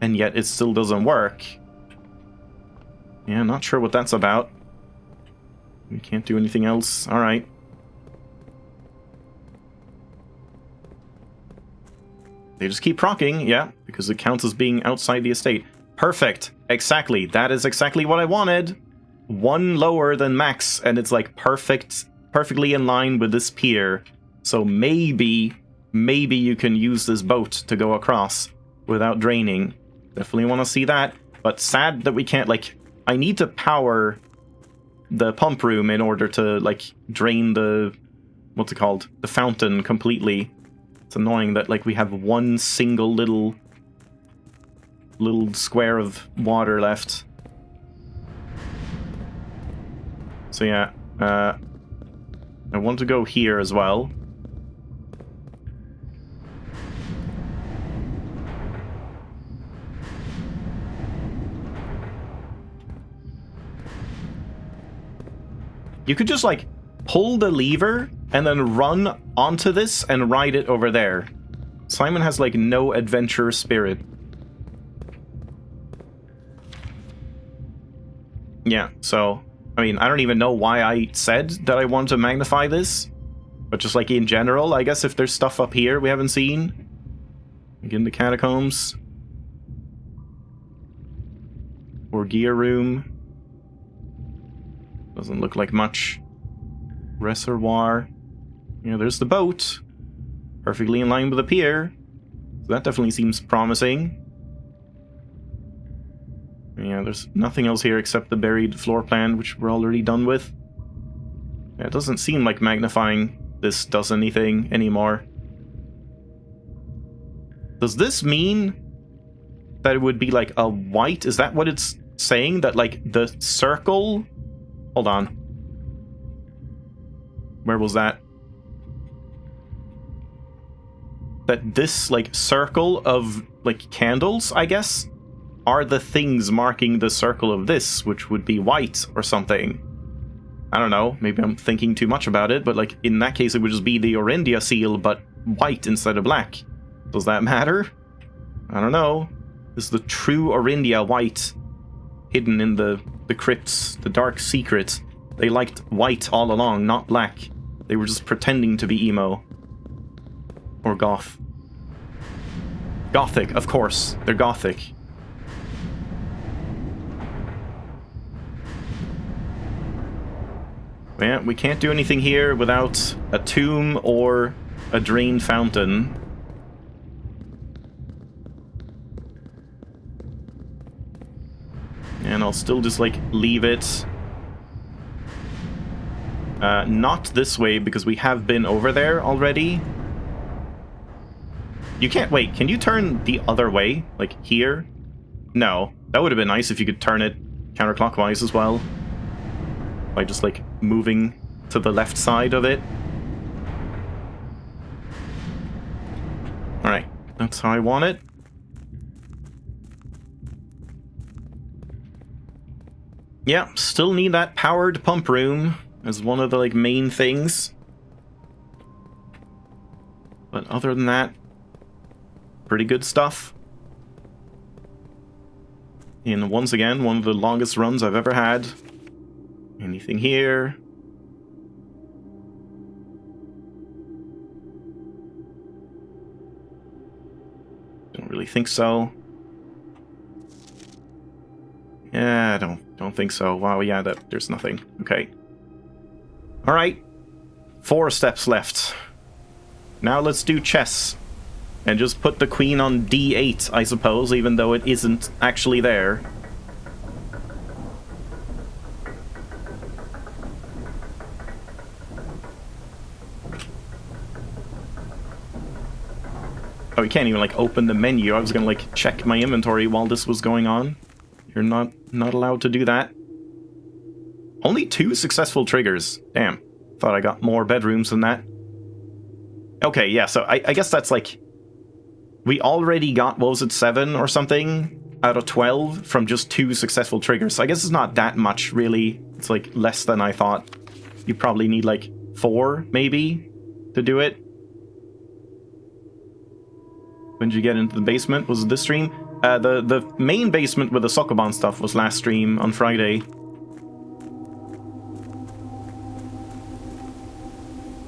and yet it still doesn't work. Yeah, not sure what that's about. We can't do anything else. Alright. They just keep proccing, yeah, because it counts as being outside the estate. Perfect. Exactly. That is exactly what I wanted. One lower than max, and it's like perfectly in line with this pier. So maybe you can use this boat to go across without draining. Definitely want to see that. But sad that we can't, like... I need to power the pump room in order to, like, drain the... What's it called? The fountain completely. It's annoying that, like, we have one single little square of water left. So yeah, I want to go here as well. You could just, like, pull the lever and then run onto this and ride it over there. Simon has, like, no adventure spirit. Yeah, so, I mean, I don't even know why I said that I wanted to magnify this. But just, like, in general, I guess if there's stuff up here we haven't seen. Again, the catacombs. Or gear room. Doesn't look like much. Reservoir. Yeah, there's the boat. Perfectly in line with the pier. So that definitely seems promising. Yeah, there's nothing else here except the buried floor plan, which we're already done with. Yeah, it doesn't seem like magnifying this does anything anymore. Does this mean that it would be like a white? Is that what it's saying? That like the circle... Hold on. Where was that? That this like circle of like candles, I guess, are the things marking the circle of this, which would be white or something. I don't know, maybe I'm thinking too much about it, but like in that case it would just be the Orindia seal, but white instead of black. Does that matter? I don't know. This is the true Orindia white, hidden in the crypts, the dark secret. They liked white all along, not black. They were just pretending to be emo. Or goth. Gothic, of course. They're gothic. Yeah, we can't do anything here without a tomb or a drained fountain. And I'll still just, like, leave it. Not this way, because we have been over there already. You can't... Wait, can you turn the other way? Like, here? No. That would have been nice if you could turn it counterclockwise as well. By just, like, moving to the left side of it. Alright, that's how I want it. Yeah, still need that powered pump room as one of the, like, main things. But other than that, pretty good stuff. And once again, one of the longest runs I've ever had. Anything here? Don't really think so. Yeah, I don't think so. Wow, yeah, there's nothing. Okay. Alright. 4 steps left. Now let's do chess. And just put the queen on d8, I suppose, even though it isn't actually there. Oh, you can't even, like, open the menu. I was gonna, like, check my inventory while this was going on. You're not allowed to do that. Only 2 successful triggers. Damn. Thought I got more bedrooms than that. Okay, yeah, so I guess that's, like... We already got, what was it, 7 or something out of 12 from just 2 successful triggers. So I guess it's not that much, really. It's, like, less than I thought. You probably need, like, 4, maybe, to do it. When did you get into the basement? Was it this stream? The main basement with the Sokoban stuff was last stream on Friday.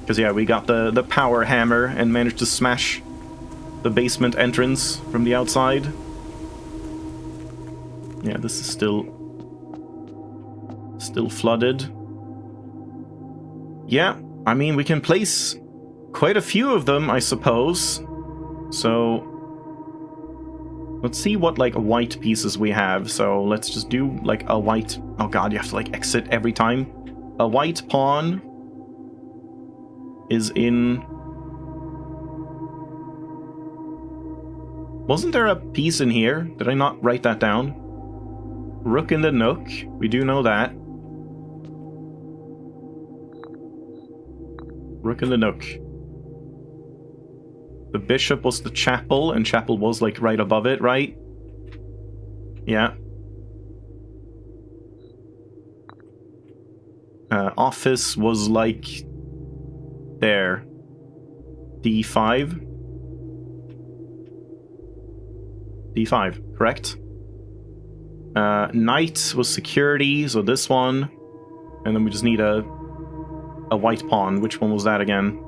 Because, yeah, we got the power hammer and managed to smash the basement entrance from the outside. Yeah, this is still flooded. Yeah, I mean, we can place quite a few of them, I suppose. So let's see what, like, white pieces we have. So let's just do, like, a white... Oh god, you have to, like, exit every time. A white pawn is in... Wasn't there a piece in here? Did I not write that down? Rook in the nook. We do know that. Rook in the nook. The bishop was the chapel, and chapel was, like, right above it, right? Yeah. Office was, like, there. D5. D5, correct? Knight was security, so this one. And then we just need a white pawn. Which one was that again?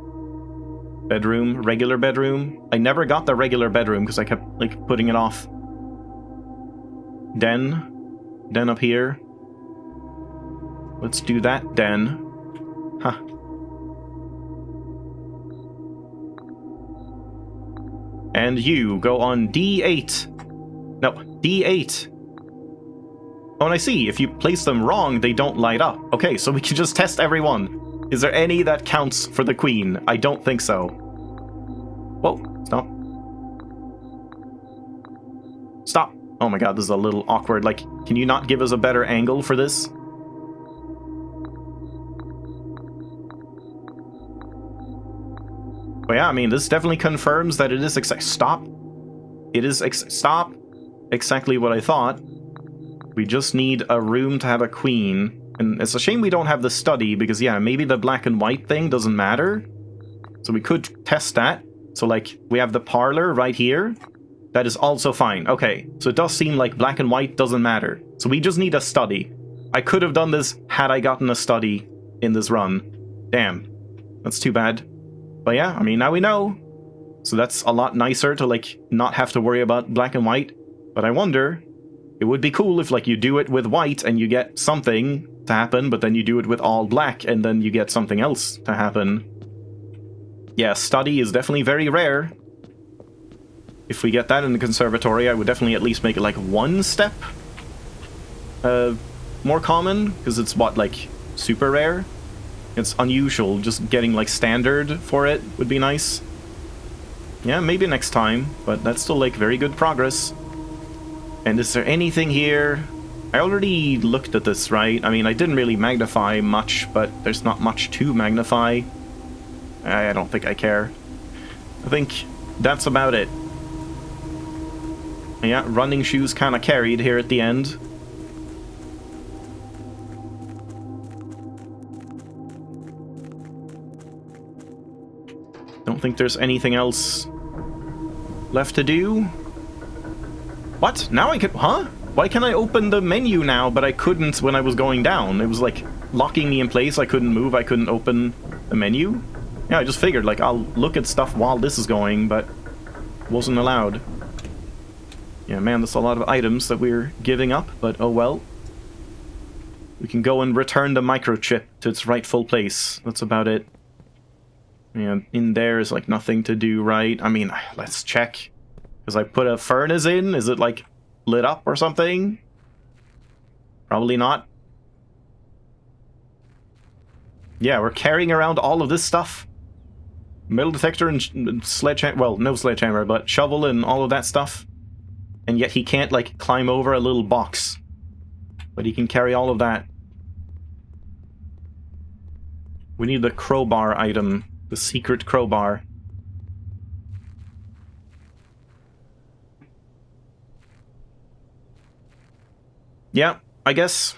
Bedroom, regular bedroom. I never got the regular bedroom because I kept, like, putting it off. Den up here. Let's do that den. Huh. And you go on D8. No, D8. Oh, and I see. If you place them wrong, they don't light up. Okay, so we can just test every one. Is there any that counts for the queen? I don't think so. Whoa, stop. Stop. Oh my god, this is a little awkward. Like, can you not give us a better angle for this? But yeah, I mean, this definitely confirms that it is stop. It is stop. Exactly what I thought. We just need a room to have a queen. And it's a shame we don't have the study, because yeah, maybe the black and white thing doesn't matter. So we could test that. So like, we have the parlor right here. That is also fine. Okay, so it does seem like black and white doesn't matter. So we just need a study. I could have done this had I gotten a study in this run. Damn. That's too bad. But yeah, I mean, now we know. So that's a lot nicer to like not have to worry about black and white. But I wonder, it would be cool if like you do it with white and you get something to happen, but then you do it with all black and then you get something else to happen. Yeah, study is definitely very rare. If we get that in the conservatory, I would definitely at least make it like one step more common, because it's what, like super rare? It's unusual. Just getting like standard for it would be nice. Yeah, maybe next time, but that's still like very good progress. And is there anything here? I already looked at this, right? I mean, I didn't really magnify much, but there's not much to magnify. I don't think I care. I think that's about it. Yeah, running shoes kind of carried here at the end. Don't think there's anything else left to do. What? Now I can... Huh? Why can I open the menu now, but I couldn't when I was going down? It was like locking me in place. I couldn't move. I couldn't open the menu. Yeah, I just figured like I'll look at stuff while this is going, but wasn't allowed. Yeah, man, that's a lot of items that we're giving up, but oh well. We can go and return the microchip to its rightful place. That's about it. And in there is like nothing to do, right? I mean, let's check. Because I put a furnace in, is it like lit up or something? Probably not. Yeah, we're carrying around all of this stuff. Metal detector and sledgehammer, well, no sledgehammer, but shovel and all of that stuff. And yet he can't, like, climb over a little box. But he can carry all of that. We need the crowbar item. The secret crowbar. Yeah, I guess.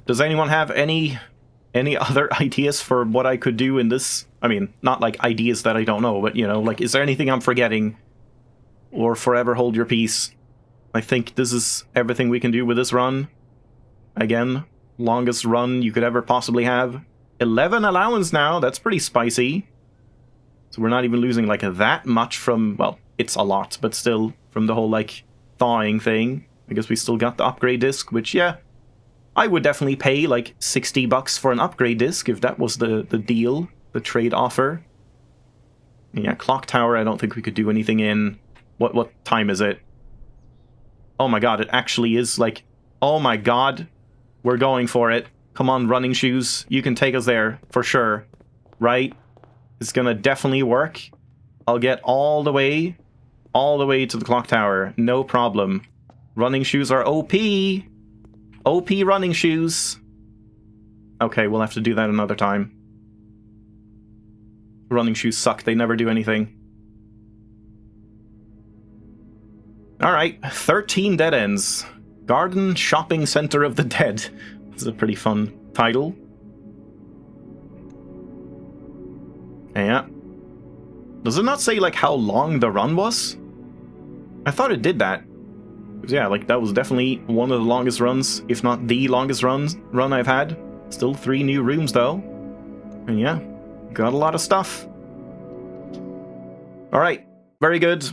Does anyone have any other ideas for what I could do in this? I mean, not like ideas that I don't know, but, you know, like, is there anything I'm forgetting? Or forever hold your peace? I think this is everything we can do with this run. Again, longest run you could ever possibly have. 11 allowance now, that's pretty spicy. So we're not even losing like that much from, well, it's a lot, but still from the whole like thawing thing. I guess we still got the upgrade disc, which yeah, I would definitely pay like $60 for an upgrade disc if that was the deal, the trade offer. Yeah, clock tower, I don't think we could do anything in. What time is it? Oh my god, it actually is like, oh my god, we're going for it. Come on, running shoes, you can take us there, for sure. Right? It's gonna definitely work. I'll get all the way to the clock tower, no problem. Running shoes are OP! OP running shoes! Okay, we'll have to do that another time. Running shoes suck, they never do anything. Alright, 13 dead ends. Garden Shopping Center of the Dead. This is a pretty fun title. Yeah. Does it not say, like, how long the run was? I thought it did that. Yeah, like, that was definitely one of the longest runs, if not the longest run I've had. Still 3 new rooms, though. And yeah, got a lot of stuff. Alright, very good.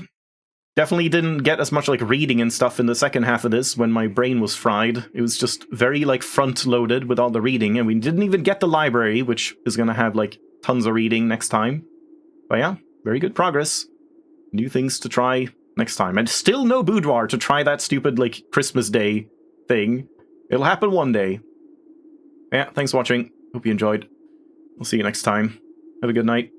Definitely didn't get as much like reading and stuff in the second half of this when my brain was fried. It was just very like front-loaded with all the reading, and we didn't even get the library, which is gonna have like tons of reading next time. But yeah, very good progress. New things to try next time. And still no boudoir to try that stupid like Christmas Day thing. It'll happen one day. Yeah, thanks for watching. Hope you enjoyed. We'll see you next time. Have a good night.